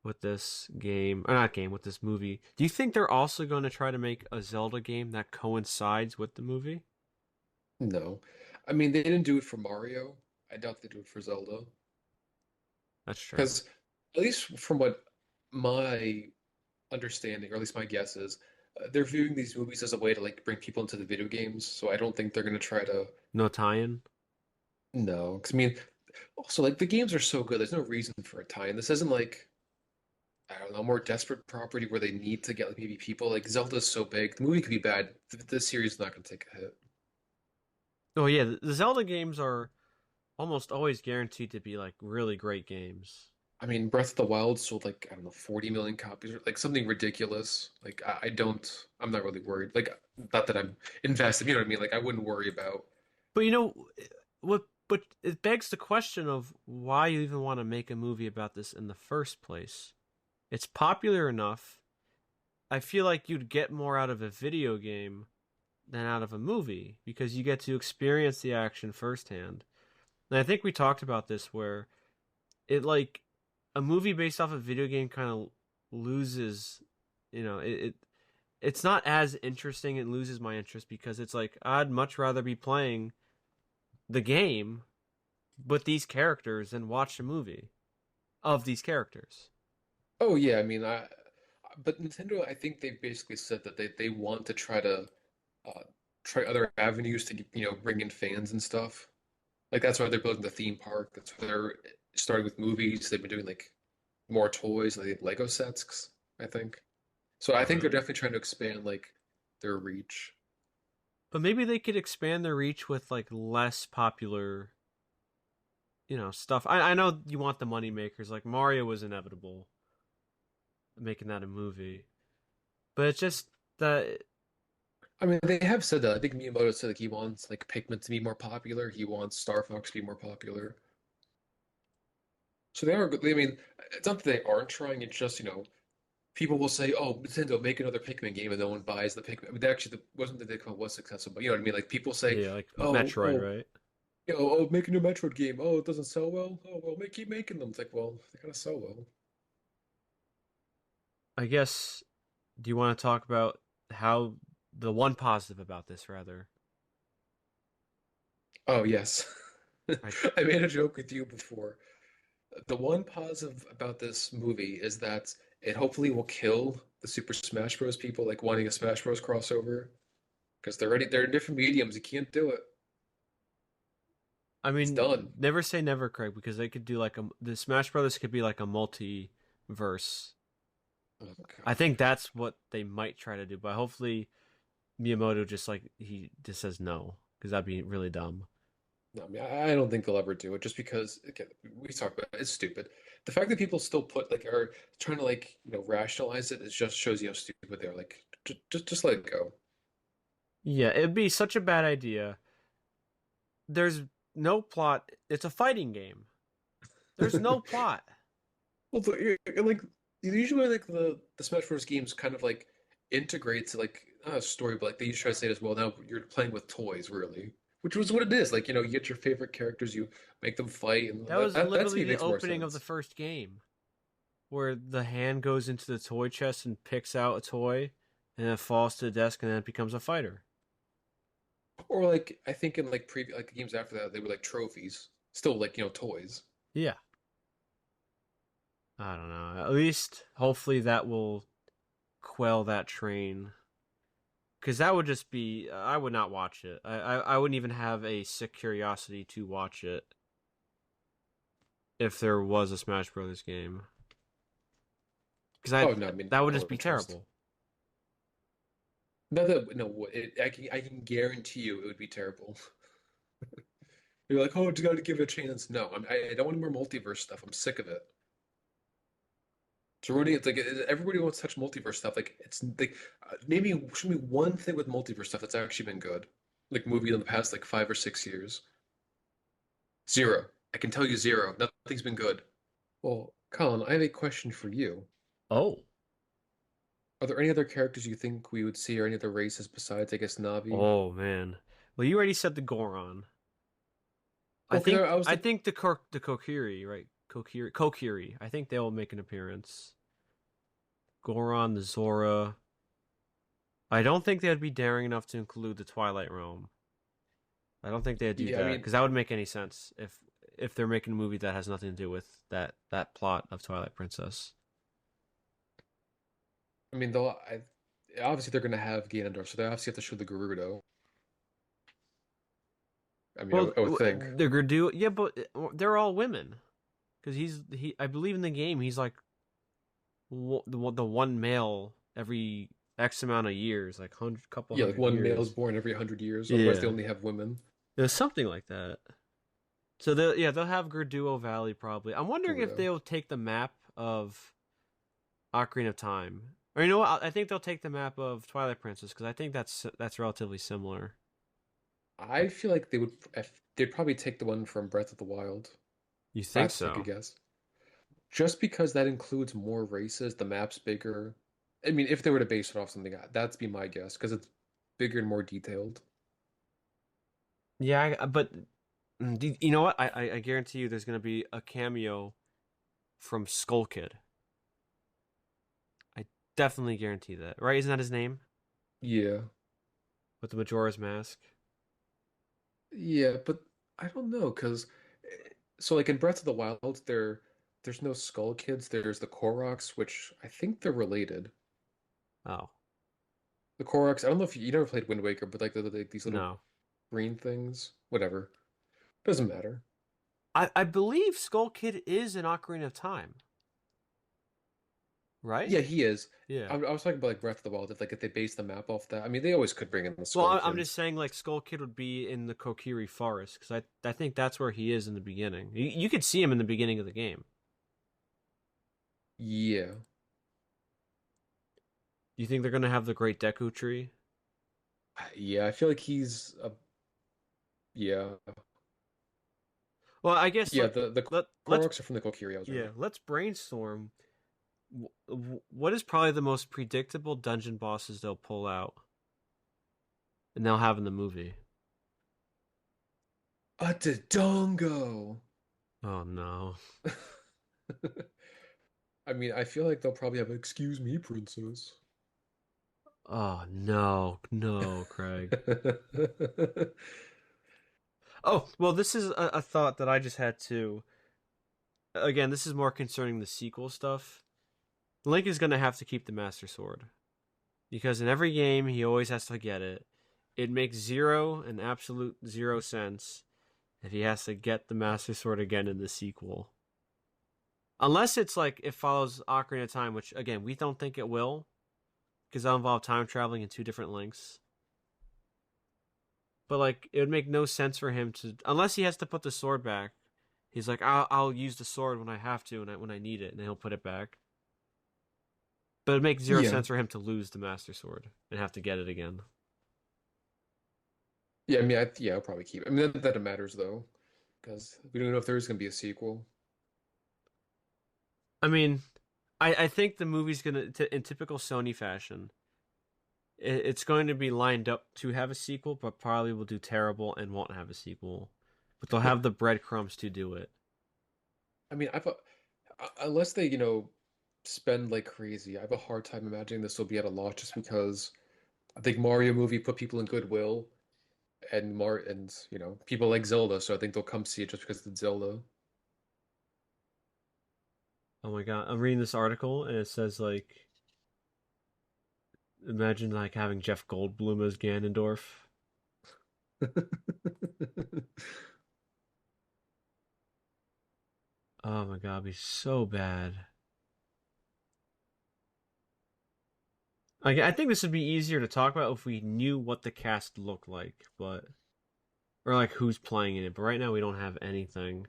with this game, or not game, with this movie. Do you think they're also going to try to make a Zelda game that coincides with the movie? No. I mean, they didn't do it for Mario. I doubt they do it for Zelda. That's true. Because, at least from what my understanding, or at least my guess is, they're viewing these movies as a way to like bring people into the video games. So I don't think they're going to try to. No tie-in. No. Because, I mean, also, like, the games are so good. There's no reason for a tie-in. This isn't like, I don't know, more desperate property where they need to get like maybe people. Like, Zelda's so big. The movie could be bad. This series is not going to take a hit. Oh yeah, the Zelda games are almost always guaranteed to be like really great games. I mean, Breath of the Wild sold like, I don't know, 40 million copies, or like something ridiculous. Like, I'm not really worried. Like, not that I'm invested, you know what I mean? Like, I wouldn't worry about. But but it begs the question of why you even want to make a movie about this in the first place. It's popular enough. I feel like you'd get more out of a video game than out of a movie because you get to experience the action firsthand. And I think we talked about this where it like a movie based off a video game kind of loses, it's not as interesting. It loses my interest because it's like I'd much rather be playing the game with these characters than watch a movie of these characters. Oh yeah, I mean, but Nintendo, I think they basically said that they want to uh, try other avenues to bring in fans and stuff. Like that's why they're building the theme park. That's why they're starting with movies. They've been doing like more toys, like Lego sets, I think. So I Oh, think they're really? definitely trying to expand like their reach. But maybe they could expand their reach with like less popular, stuff. I know you want the money makers. Like Mario was inevitable, making that a movie. But it's just that I mean, they have said that. I think Miyamoto said like he wants like Pikmin to be more popular. He wants Star Fox to be more popular. So they are good. I mean, it's not that they aren't trying. It's just, people will say, "Oh, Nintendo, make another Pikmin game," and no one buys the Pikmin. I mean, actually, wasn't the Pikmin was successful, but you know what I mean? Like people say, Yeah, like "Oh, Metroid, oh, right? make a new Metroid game. Oh, it doesn't sell well. Oh, well, keep making them." It's like, well, they gotta sell well. I guess. Do you want to talk about how the one positive about this, rather? Oh, yes. I I made a joke with you before. The one positive about this movie is that it hopefully will kill the Super Smash Bros. People like wanting a Smash Bros. Crossover because they're in different mediums. You can't do it. I It's mean, done. never say never, Craig, because they could do like the Smash Brothers could be like a multiverse. Oh I God. think that's what they might try to do, but hopefully Miyamoto just like he just says no because that'd be really dumb. No, I mean, I don't think they'll ever do it just because again, we talk about it, it's stupid. The fact that people still put like are trying to like rationalize it, it just shows you how stupid they're. Like just let it go. Yeah, it'd be such a bad idea. There's no plot. It's a fighting game. There's no plot. Well, like usually like the Smash Bros. Games kind of like integrates like not a story, but like they usually try to say it as well. Now you're playing with toys, really, which was what it is. Like you get your favorite characters, you make them fight, and That was that to literally me the makes more opening of the sense. first game, where the hand goes into the toy chest and picks out a toy, and it falls to the desk, and then it becomes a fighter. Or like I think in like previous like the games after that, they were like trophies, still like toys. Yeah, I don't know. At least, hopefully, that will quell that train. Because that would just be, I would not watch it. I wouldn't even have a sick curiosity to watch it if there was a Smash Brothers game. Because Oh no, I mean that would no just be interest. terrible. No, that no, I can guarantee you it would be terrible. You're like, oh, you got to give it a chance. No, I don't want more multiverse stuff. I'm sick of it. It's already it's like everybody wants to touch multiverse stuff. Like it's like maybe show me one thing with multiverse stuff that's actually been good, like movie in the past like 5 or 6 years. Zero. I can tell you zero. Nothing's been good. Well, Colin, I have a question for you. Oh. Are there any other characters you think we would see, or any other races besides, I guess, Navi? Oh, man. Well, you already said the Goron. I Well, because think I was I like, think the Kokiri, right? Kokiri. I think they'll make an appearance. Goron, the Zora. I don't think they'd be daring enough to include the Twilight Realm. I don't think they'd do yeah, that because that would make any sense if they're making a movie that has nothing to do with that plot of Twilight Princess. I mean, obviously they're gonna have Ganondorf, so they obviously have to show the Gerudo. I mean, Well, I would think. the Gerdua, yeah, but they're all women because he. I believe in the game he's like the one male every X amount of years, like couple Yeah, like hundred one male is years. born every 100 years. Otherwise, they Yeah, only have women. there's something like that. So they'll have Gerduo Valley probably. I'm wondering if Gerudo. they'll take the map of Ocarina of Time, or you know what? I think they'll take the map of Twilight Princess because I think that's relatively similar. I feel like they'd probably take the one from Breath of the Wild. You think That's like a so? guess. Just because that includes more races, the map's bigger. I mean, if they were to base it off something, that'd be my guess because it's bigger and more detailed. Yeah, but you know what? I guarantee you, there's gonna be a cameo from Skull Kid. I definitely guarantee that. Right? Isn't that his name Yeah. with the Majora's Mask? Yeah, but I don't know because so like in Breath of the Wild, there's no Skull Kids. There's the Koroks, which I think they're related. Oh The Koroks, I don't know if you never played Wind Waker, but like these little no, green things, whatever. Doesn't matter. I believe Skull Kid is in Ocarina of Time, right? Yeah, he is. Yeah. I was talking about like Breath of the Wild. If they base the map off that, I mean, they always could bring in the Well, Skull I'm just Kids. saying, like Skull Kid would be in the Kokiri Forest because I think that's where he is in the beginning. You could see him in the beginning of the game. Yeah, Do you think they're gonna have the Great Deku Tree? yeah. I feel like he's a yeah. Well, I guess Yeah, the let's Koroks are from the Kokirios, yeah, right? let's brainstorm. What is probably the most predictable dungeon bosses they'll pull out and they'll have in the movie? A Dodongo. Oh no. I mean, I feel like they'll probably have "Excuse me, princess." Oh no, no, Craig. Oh, well, this is a thought that I just had too. Again, this is more concerning the sequel stuff. Link is going to have to keep the Master Sword because in every game he always has to get it. It makes zero and absolute zero sense if he has to get the Master Sword again in the sequel. Unless it's like it follows Ocarina of Time, which again we don't think it will, because that'll involve time traveling in two different links. But like it would make no sense for him to unless he has to put the sword back. He's like, I'll use the sword when I have to and when I need it, and then he'll put it back. But it makes zero Yeah. sense for him to lose the Master Sword and have to get it again. Yeah, I mean, yeah, I'll probably keep it. I mean, that it matters though, because we don't know if there is going to be a sequel. I mean, I think the movie's gonna, in typical Sony fashion, it's going to be lined up to have a sequel, but probably will do terrible and won't have a sequel. But they'll have the breadcrumbs to do it. I mean, unless they, spend like crazy, I have a hard time imagining this will be at a loss just because I think Mario movie put people in goodwill and people like Zelda, so I think they'll come see it just because it's Zelda. Oh my god, I'm reading this article and it says like, imagine like having Jeff Goldblum as Ganondorf. Oh my god, it'd be so bad. I think this would be easier to talk about if we knew what the cast looked like, but or like who's playing in it. But right now we don't have anything.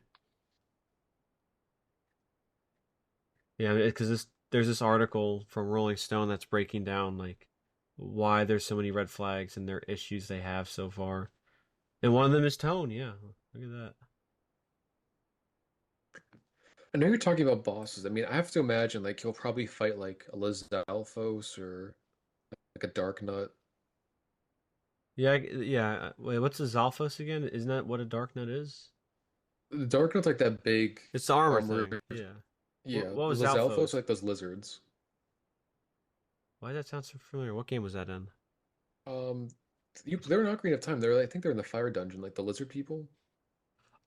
Yeah, because there's this article from Rolling Stone that's breaking down like why there's so many red flags and their issues they have so far. And one of them is tone. Yeah, look at that. I know you're talking about bosses. I mean, I have to imagine like he'll probably fight like a Lizalfos or like a Dark Nut. Yeah, yeah. Wait, what's a Zalfos again? Isn't that what a Dark Knight is? The Dark Knight's like that big It's the armor armor. thing. Yeah. Yeah, What the was Lizalfos are Zalfos? like those lizards. Why does that sound so familiar? What game was that in? Um, they're in Ocarina of Time. I think they're in the fire dungeon, like the lizard people.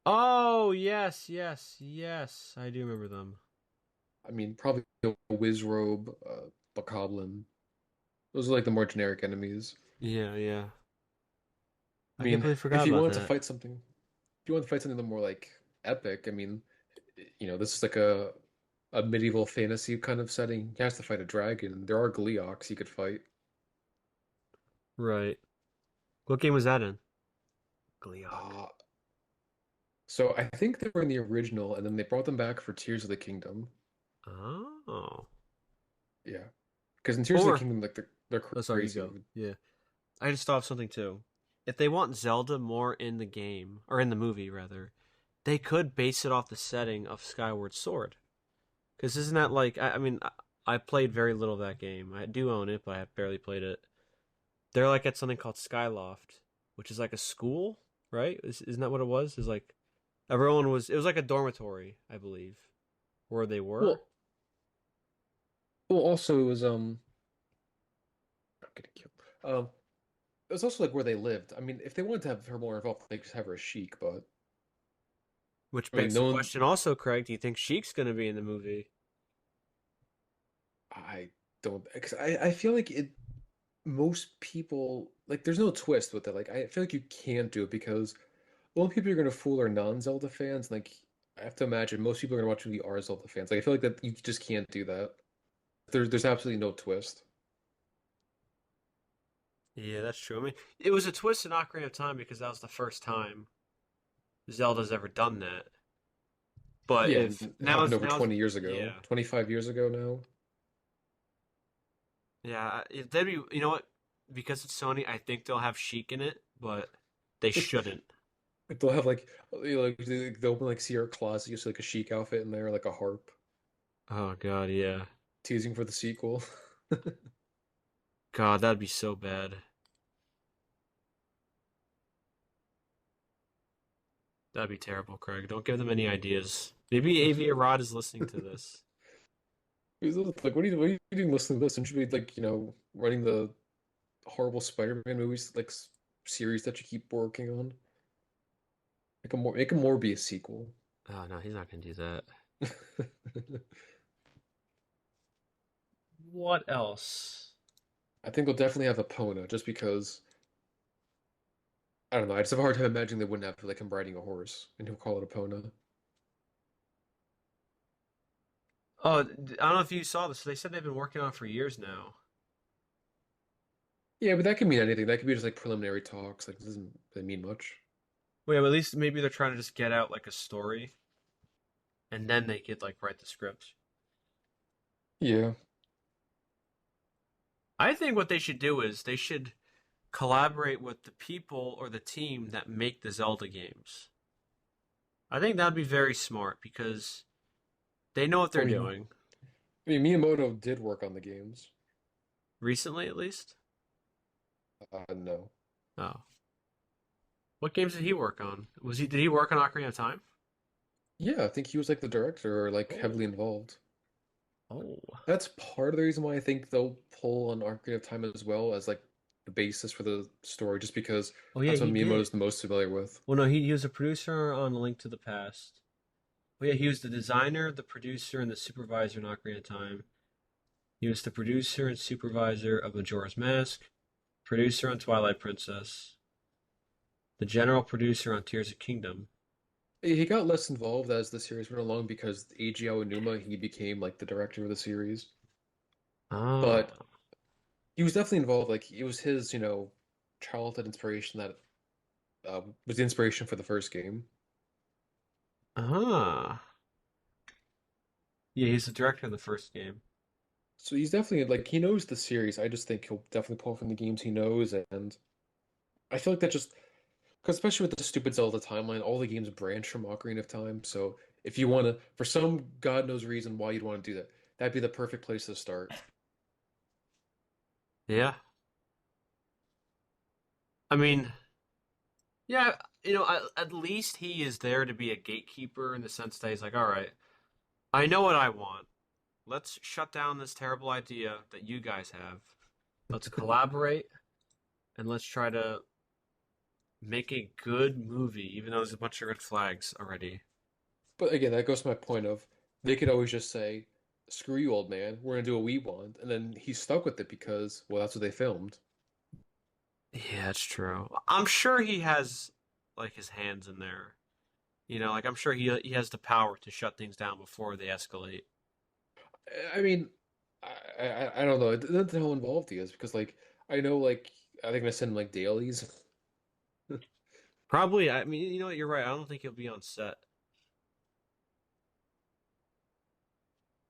Oh, yes, yes, yes. I do remember them. I mean, probably a Wizrobe, Bokoblin. Those are like the more generic enemies. Yeah, yeah. I I mean, completely forgot about that. if you wanted to fight something a little more like epic, I mean, this is like a medieval fantasy kind of setting. He has to fight a dragon. There are Gleeoks he could fight. Right. What game was that in? Gleeok. Uh, so I think they were in the original, and then they brought them back for Tears of the Kingdom. Oh. Yeah, because in Tears of the Or, Kingdom, like they're oh, sorry, you crazy. go. Yeah. I just thought of something too. If they want Zelda more in the game, or in the movie rather, they could base it off the setting of Skyward Sword. Because isn't that like, I mean, I played very little of that game. I do own it, but I have barely played it. They're like at something called Skyloft, which is like a school, right? Isn't that what it was? Is like it was like a dormitory, I believe, where they were. Well, well, also it was I'm getting killed. It was also like where they lived. I mean, if they wanted to have her more involved, they could just have her a sheik. But Which I mean, begs the no one. question also, Craig, do you think Sheik's going to be in the movie? I don't. Because I feel like most people like there's no twist with it. Like I feel like you can't do it because the only people you're gonna fool are non-Zelda fans. Like I have to imagine most people are gonna watch the are Zelda fans. Like I feel like that you just can't do that. There's absolutely no twist. Yeah, that's true. I mean, it was a twist in Ocarina of Time because that was the first time Zelda's ever done that. But Yeah, if and it happened over now, 20 years ago, yeah, 25 years ago now. yeah, they'd be. You know what? Because it's Sony, I think they'll have Sheik in it, but they shouldn't. Like they'll have like they'll open like Sierra closet, you see like a chic outfit in there, like a harp, Oh god, yeah. teasing for the sequel. God, that'd be so bad. That'd be terrible, Craig. Don't give them any ideas. Maybe Avia Rod is listening to this. Like, what are you doing listening to this? And should be like, running the horrible Spider-Man movies, like series that you keep working on. Make a more be a sequel. Oh no, he's not gonna do that. What else? I think we'll definitely have Epona, just because I don't know. I just have a hard time imagining they wouldn't have like him riding a horse and he'll call it Epona. Oh, I don't know if you saw this. They said they've been working on it for years now. Yeah, but that could mean anything. That could be just like preliminary talks. Like, it doesn't really mean much. Well, yeah, at least maybe they're trying to just get out like a story, and then they could like write the script. Yeah. I think what they should do is they should collaborate with the people or the team that make the Zelda games. I think that'd be very smart because they know what I they're mean, doing. Miyamoto did work on the games. Recently, at least. No. Oh, what games did he work on? Did he work on Ocarina of Time? Yeah, I think he was like the director or like Oh, heavily involved. oh, That's part of the reason why I think they'll pull on Ocarina of Time as well as like the basis for the story, just because oh yeah, that's what he Miyamoto's did. the most familiar with. Well, no, he was a producer on A Link to the Past. Oh yeah, he was the designer, the producer, and the supervisor in Ocarina of Time. He was the producer and supervisor of Majora's Mask, producer on Twilight Princess, the general producer on Tears of Kingdom. He got less involved as the series went along because Eiji Aonuma, he became like the director of the series. Ah, But he was definitely involved. Like it was his, childhood inspiration that was the inspiration for the first game. ah. Yeah, he's the director of the first game. So he's definitely like he knows the series. I just think he'll definitely pull from the games he knows, and I feel like that just because especially with the stupid Zelda timeline, all the games branch from Ocarina of Time. So if you want to, for some God knows reason why you'd want to do that, that'd be the perfect place to start. Yeah, I mean, yeah, at least he is there to be a gatekeeper in the sense that he's like, all right, I know what I want. Let's shut down this terrible idea that you guys have. Let's collaborate and let's try to make a good movie, even though there's a bunch of red flags already. But again, that goes to my point of they could always just say, "Screw you, old man. We're gonna do what we want," and then he's stuck with it because, well, that's what they filmed. Yeah, it's true. I'm sure he has like his hands in there. Like I'm sure he has the power to shut things down before they escalate. I mean, I don't know. It depends on how involved he is because, like, I know, like, I think I send him like dailies Probably. I mean, you know what? You're right. I don't think he'll be on set.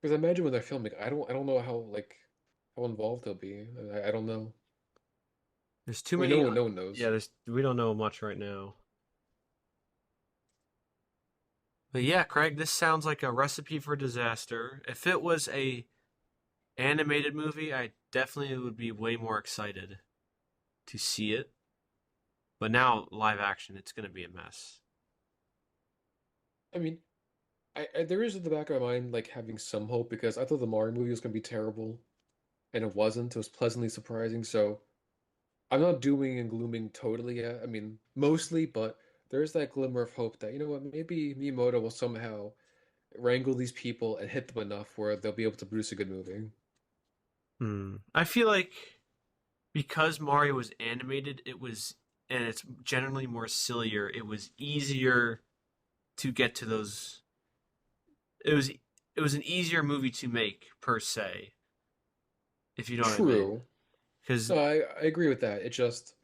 because I imagine when they're filming, I don't know how involved he'll be. I don't know. There's too I mean, many. no one Yeah, knows. there's we don't know much right now. But yeah, Craig, this sounds like a recipe for disaster. If it was a animated movie, I definitely would be way more excited to see it. But now live action, it's gonna be a mess. I mean, there is in the back of my mind like having some hope because I thought the Mario movie was gonna be terrible, and it wasn't. It was pleasantly surprising. So I'm not dooming and glooming totally yet. I mean, mostly, but there is that glimmer of hope that, you know what, maybe Miyamoto will somehow wrangle these people and hit them enough where they'll be able to produce a good movie. I feel like because Mario was animated, and it's generally more sillier. It was easier to get to those. It was an easier movie to make per se, if you know what I mean. True. Because No, I agree with that. It just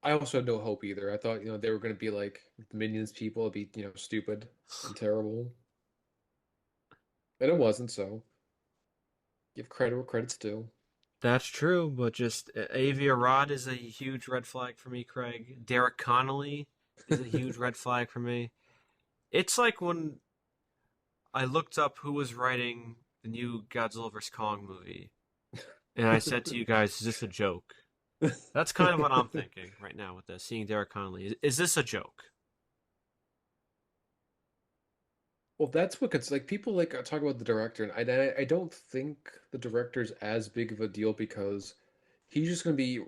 I also had no hope either. I thought, they were gonna be like the Minions people, be, stupid and terrible. And it wasn't, so give credit where credit's due. that's true, but just Avia Rod is a huge red flag for me, Craig. Derek Connolly, is a huge red flag for me. It's like when I looked up who was writing the new Godzilla vs Kong movie, and I said to you guys, "Is this a joke?" That's kind of what I'm thinking right now with this. Seeing Derek Connolly, is this a joke? Well, that's what it's like. People like talk about the director, and I don't think the director's as big of a deal because he's just going to be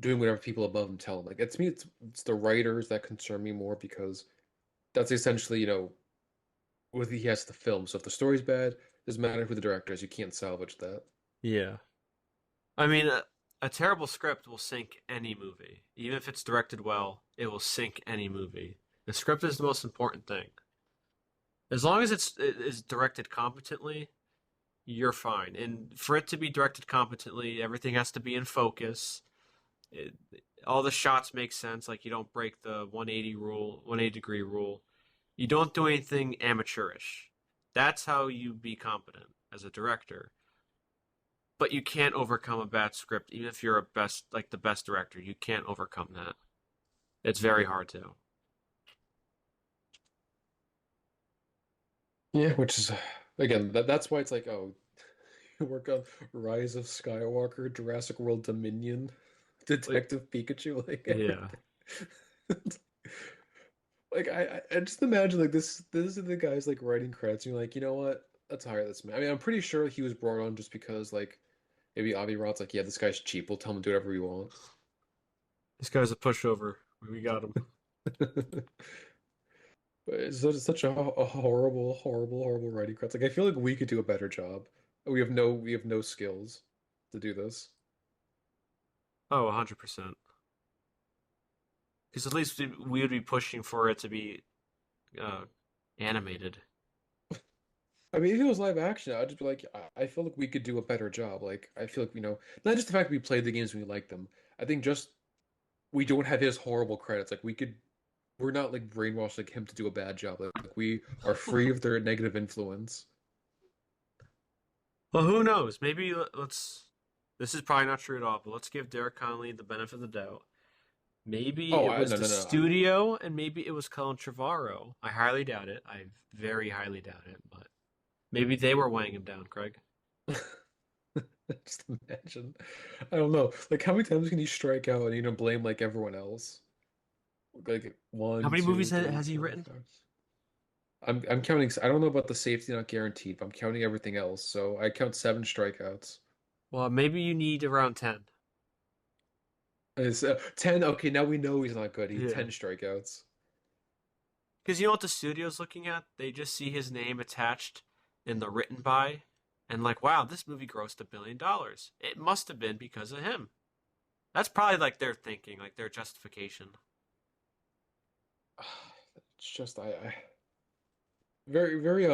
doing whatever people above him tell him. Like it's me, it's the writers that concern me more because that's essentially what he has to film. So if the story's bad, doesn't matter who the director is, you can't salvage that. Yeah. I mean, a terrible script will sink any movie. Even if it's directed well, it will sink any movie. The script is the most important thing. As long as it is directed competently, you're fine. And for it to be directed competently, everything has to be in focus. It, all the shots make sense. Like you don't break the 180 rule, 180-degree rule. You don't do anything amateurish. That's how you be competent as a director. But you can't overcome a bad script, even if you're a best, like the best director. You can't overcome that. It's very hard to. Yeah, which is again that's why it's like oh, you work on Rise of Skywalker, Jurassic World Dominion, Like, Detective Pikachu, like yeah. everything. Like I just imagine like this is the guys like writing credits and you're like, you know what? Let's hire this man. I mean, I'm pretty sure he was brought on just because like maybe Avi Rod's like, yeah, this guy's cheap. We'll tell him to do whatever we want. This guy's a pushover. We got him. But it's such a horrible, horrible, horrible writing credits. Like I feel like we could do a better job. We have no skills to do this. Oh, 100%. Because at least we would be pushing for it to be uh, animated. I mean, if it was live action, I'd just be like, I feel like we could do a better job. Like, I feel like, not just the fact that we played the games and we like them. I think just we don't have his horrible credits. Like, we're not like brainwashed like him to do a bad job. Like, we are free of their negative influence. Well, who knows? Maybe let's. This is probably not true at all, but let's give Derek Connolly the benefit of the doubt. Maybe Oh, it was no, the no, no. studio, and maybe it was Colin Trevorrow. I highly doubt it. I very highly doubt it, but maybe they were weighing him down, Craig. Just imagine. I don't know. Like, how many times can you strike out and blame like everyone else? Like How one, many two, movies three, has he four, written? five. I'm counting. I don't know about the safety not guaranteed, but I'm counting everything else. So I count 7 strikeouts. Well, maybe you need around 10. It's 10. Okay, now we know he's not good. He's Yeah. 10 strikeouts. Because you know what the studio's looking at? They just see his name attached in the written by, and like, wow, this movie grossed $1 billion. It must have been because of him. That's probably like their thinking, like their justification. It's just I very very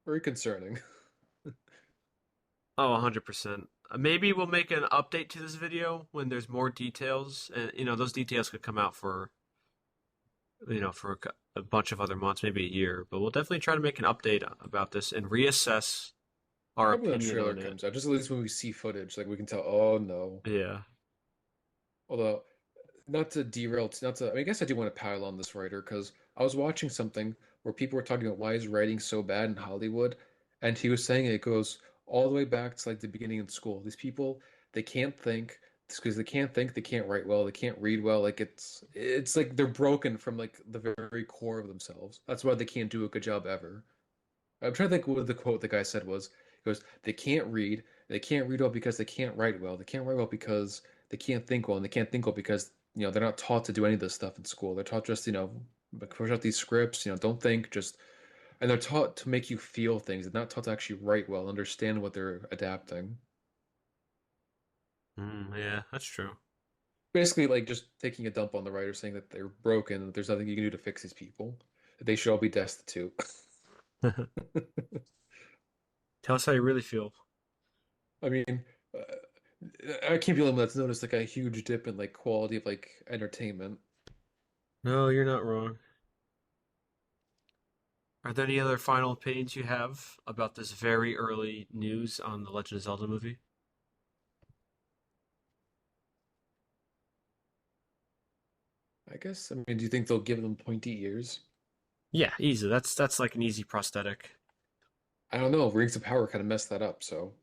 very concerning. Oh, 100%. Maybe we'll make an update to this video when there's more details, and those details could come out for for a bunch of other months, maybe a year. But we'll definitely try to make an update about this and reassess our Probably when the opinion trailer on it. comes out, just at least when we see footage, like we can tell. Oh no. Yeah. Although not to derail, not to. I mean, I guess I do want to pile on this writer because I was watching something where people were talking about why is writing so bad in Hollywood, and he was saying it goes all the way back to like the beginning of school. These people, they can't think. It's because they can't think, they can't write well, they can't read well. Like it's like they're broken from like the very core of themselves. That's why they can't do a good job ever. I'm trying to think what the quote the guy said was. He goes, they can't read. They can't read well because they can't write well. They can't write well because they can't think well, and they can't think well because they're not taught to do any of this stuff in school. They're taught just push out these scripts. Don't think, just and they're taught to make you feel things. They're not taught to actually write well, understand what they're adapting. Yeah, that's true. Basically, like just taking a dump on the writer, saying that they're broken, that there's nothing you can do to fix these people, that they should all be destitute. Tell us how you really feel. I mean, I can't believe that's noticed like a huge dip in like quality of like entertainment. No, you're not wrong. Are there any other final opinions you have about this very early news on the Legend of Zelda movie? I guess. I mean, do you think they'll give them pointy ears? Yeah, easy. That's like an easy prosthetic. I don't know. Rings of Power kind of messed that up. So,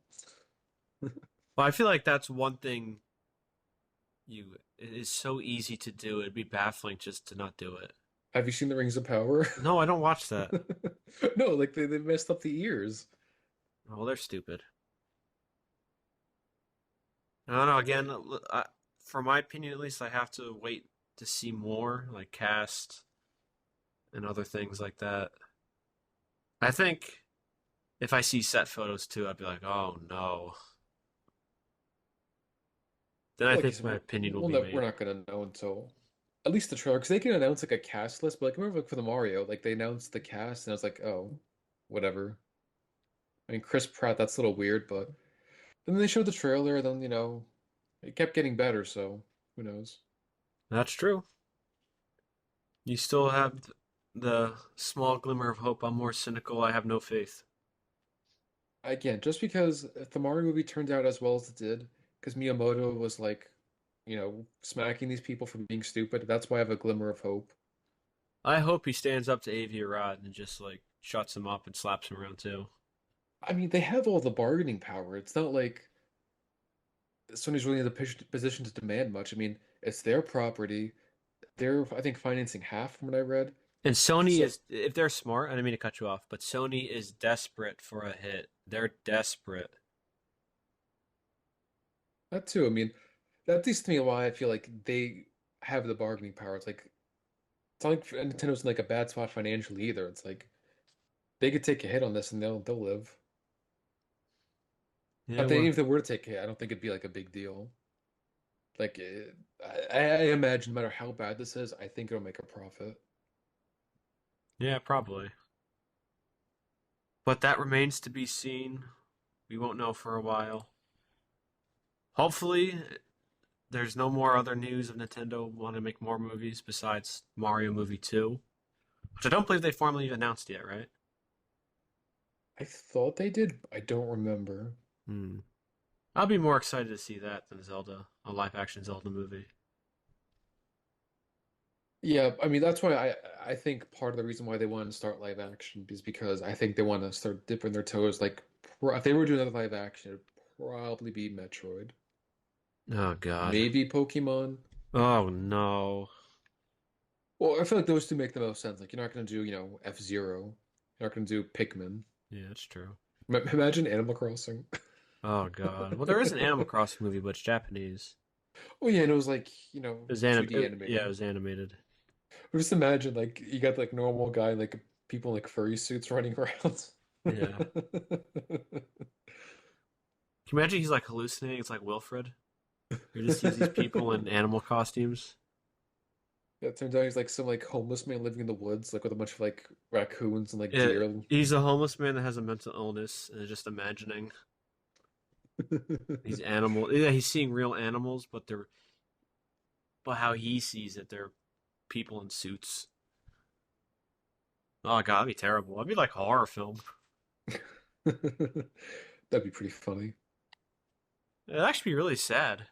Well, I feel like that's one thing it is so easy to do. It'd be baffling just to not do it. have you seen the Rings of Power? No, I don't watch that. No, like they messed up the ears. Oh, they're stupid. I don't know. Again, for my opinion, at least, I have to wait to see more, like cast and other things like that. I think if I see set photos too, I'd be like, oh no. Then I Like you think said, my opinion will we'll be know, we're made. not gonna know until at least the trailer, because they can announce like a cast list. But like, remember like for the Mario, like they announced the cast, and I was like, oh, whatever. I mean, Chris Pratt, that's a little weird, but then they showed the trailer, then it kept getting better. So who knows? That's true. You still have the small glimmer of hope. I'm more cynical. I have no faith. Again, just because if the Mario movie turned out as well as it did, because Miyamoto was like, smacking these people for being stupid, that's why I have a glimmer of hope. I hope he stands up to Avi Arad and just like shuts him up and slaps him around too. I mean, they have all the bargaining power. It's not like Sony's really in the position to demand much. I mean, it's their property. They're, I think, financing half from what I read. And Sony So is, if they're smart, I didn't mean to cut you off, but Sony is desperate for a hit. They're desperate. that too. I mean, that leads to me why I feel like they have the bargaining power. It's not like Nintendo's in like a bad spot financially either. It's like they could take a hit on this and they'll live. Yeah, But then well, even if they were to take a hit, I don't think it'd be like a big deal. Like I imagine no matter how bad this is, I think it'll make a profit. yeah, probably. But that remains to be seen. We won't know for a while. Hopefully, there's no more other news of Nintendo wanting to make more movies besides Mario Movie 2, which I don't believe they formally announced yet, right? I thought they did. I don't remember. Hmm. I'll be more excited to see that than Zelda, a live action Zelda movie. Yeah, I mean that's why I think part of the reason why they want to start live action is because I think they want to start dipping their toes. Like if they were doing another live action, it'd probably be Metroid, Oh, God. maybe Pokemon. Oh, no. Well, I feel like those two make the most sense. Like you're not gonna do F-Zero, you're not gonna do Pikmin. Yeah, that's true. Imagine Animal Crossing. Oh, God. Well, there is an Animal Crossing movie, but it's Japanese. Oh yeah, and it was like It was 2D yeah, it animated. was animated. But just imagine like you got like normal guy and like people in like furry suits running around. Yeah. Can you imagine he's like hallucinating? It's like Wilfred. He just sees these people in animal costumes. Yeah, it turns out he's like some like homeless man living in the woods, like with a bunch of like raccoons and like Yeah, deer. he's a homeless man that has a mental illness and is just imagining these animals. Yeah, he's seeing real animals, but how he sees it, they're people in suits. Oh, God, that'd be terrible. That'd be like a horror film. That'd be pretty funny. It'd actually be really sad.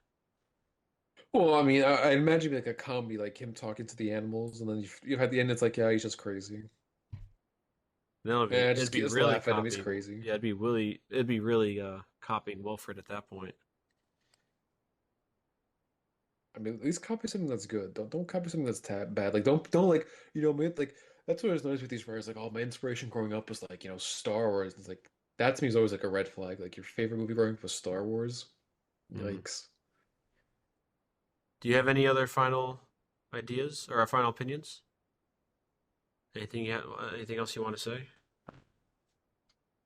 Well, I mean, I imagine like a comedy, like him talking to the animals, and then you have the end. It's like, yeah, he's just crazy. Then Yeah, it'd be just really laugh at him. He's copying. crazy. Yeah, it'd be really copying Wilfred at that point. I mean, at least copy something that's good. Don't copy something that's tab bad. Like don't like man, like that's what I was nice with these writers. Like, oh, my inspiration growing up was like Star Wars. It's like that to me is always like a red flag. Like your favorite movie growing up was Star Wars. Mm. Yikes. Do you have any other final ideas or final opinions? Anything else you want to say?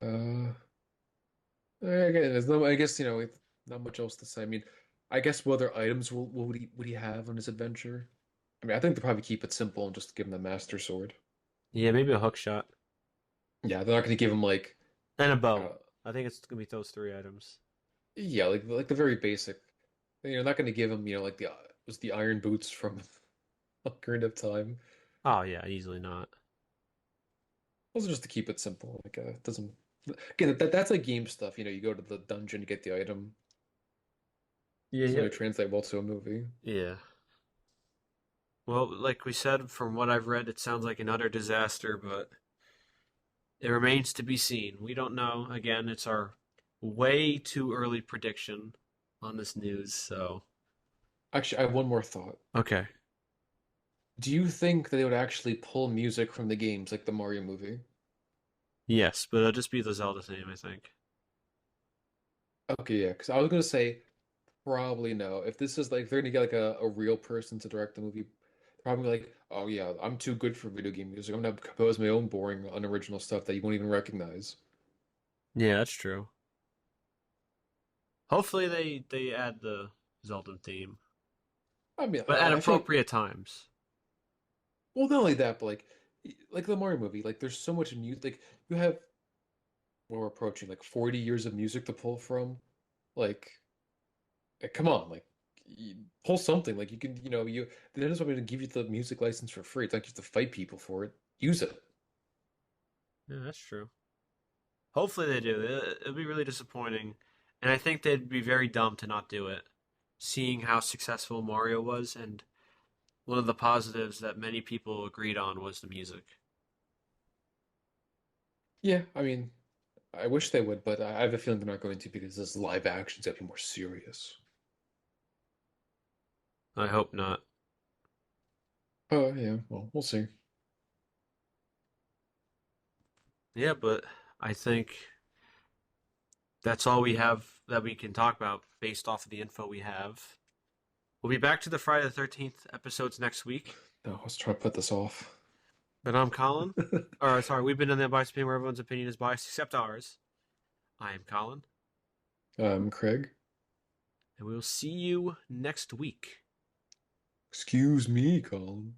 Uh, again, there's no. I guess not much else to say. I mean, I guess what other items would he have on his adventure? I mean, I think they'll probably keep it simple and just give him the Master Sword. Yeah, maybe a hook shot Yeah, they're not going to give him like and a bow. uh, I think it's gonna be those three items. yeah, like the very basic. You're not going to give him like the iron boots from Ocarina of Time. Oh yeah, easily not. Also, just to keep it simple. Like, it doesn't. Again, that's like game stuff. You go to the dungeon, you get the item. Yeah, Doesn't yeah, really translate well to a movie. yeah. Well, like we said, from what I've read, it sounds like an utter disaster, but it remains to be seen. We don't know. Again, it's our way too early prediction on this news, so. Actually, I have one more thought. Okay. Do you think that they would actually pull music from the games like the Mario movie? Yes, but it'll just be the Zelda theme, I think. Okay, yeah, because I was gonna say probably no. If this is like they're gonna get like a real person to direct the movie, they're probably like, oh yeah, I'm too good for video game music. I'm gonna compose my own boring, unoriginal stuff that you won't even recognize. Yeah, that's true. Hopefully they add the Zelda theme, I mean, but at I feel like appropriate times. well, not only that, but like the Mario movie, like there's so much music. Like you have well, we're approaching like 40 years of music to pull from. Like, come on, like pull something. Like you can, they just want me to give you the music license for free. It's not just to fight people for it. Use it. Yeah, that's true. Hopefully they do. It'll be really disappointing, and I think they'd be very dumb to not do it, seeing how successful Mario was, and one of the positives that many people agreed on was the music. Yeah, I mean, I wish they would, but I have a feeling they're not going to because this live action's gonna be more serious. I hope not. Oh, yeah, well, we'll see. Yeah, but I think that's all we have that we can talk about based off of the info we have. We'll be back to the Friday the 13th episodes next week. No, let's try to put this off. But I'm Colin. Or, sorry, we've been in the Unbiased Opinion where everyone's opinion is biased except ours. I am Colin, Craig, and we will see you next week. excuse me, Colin.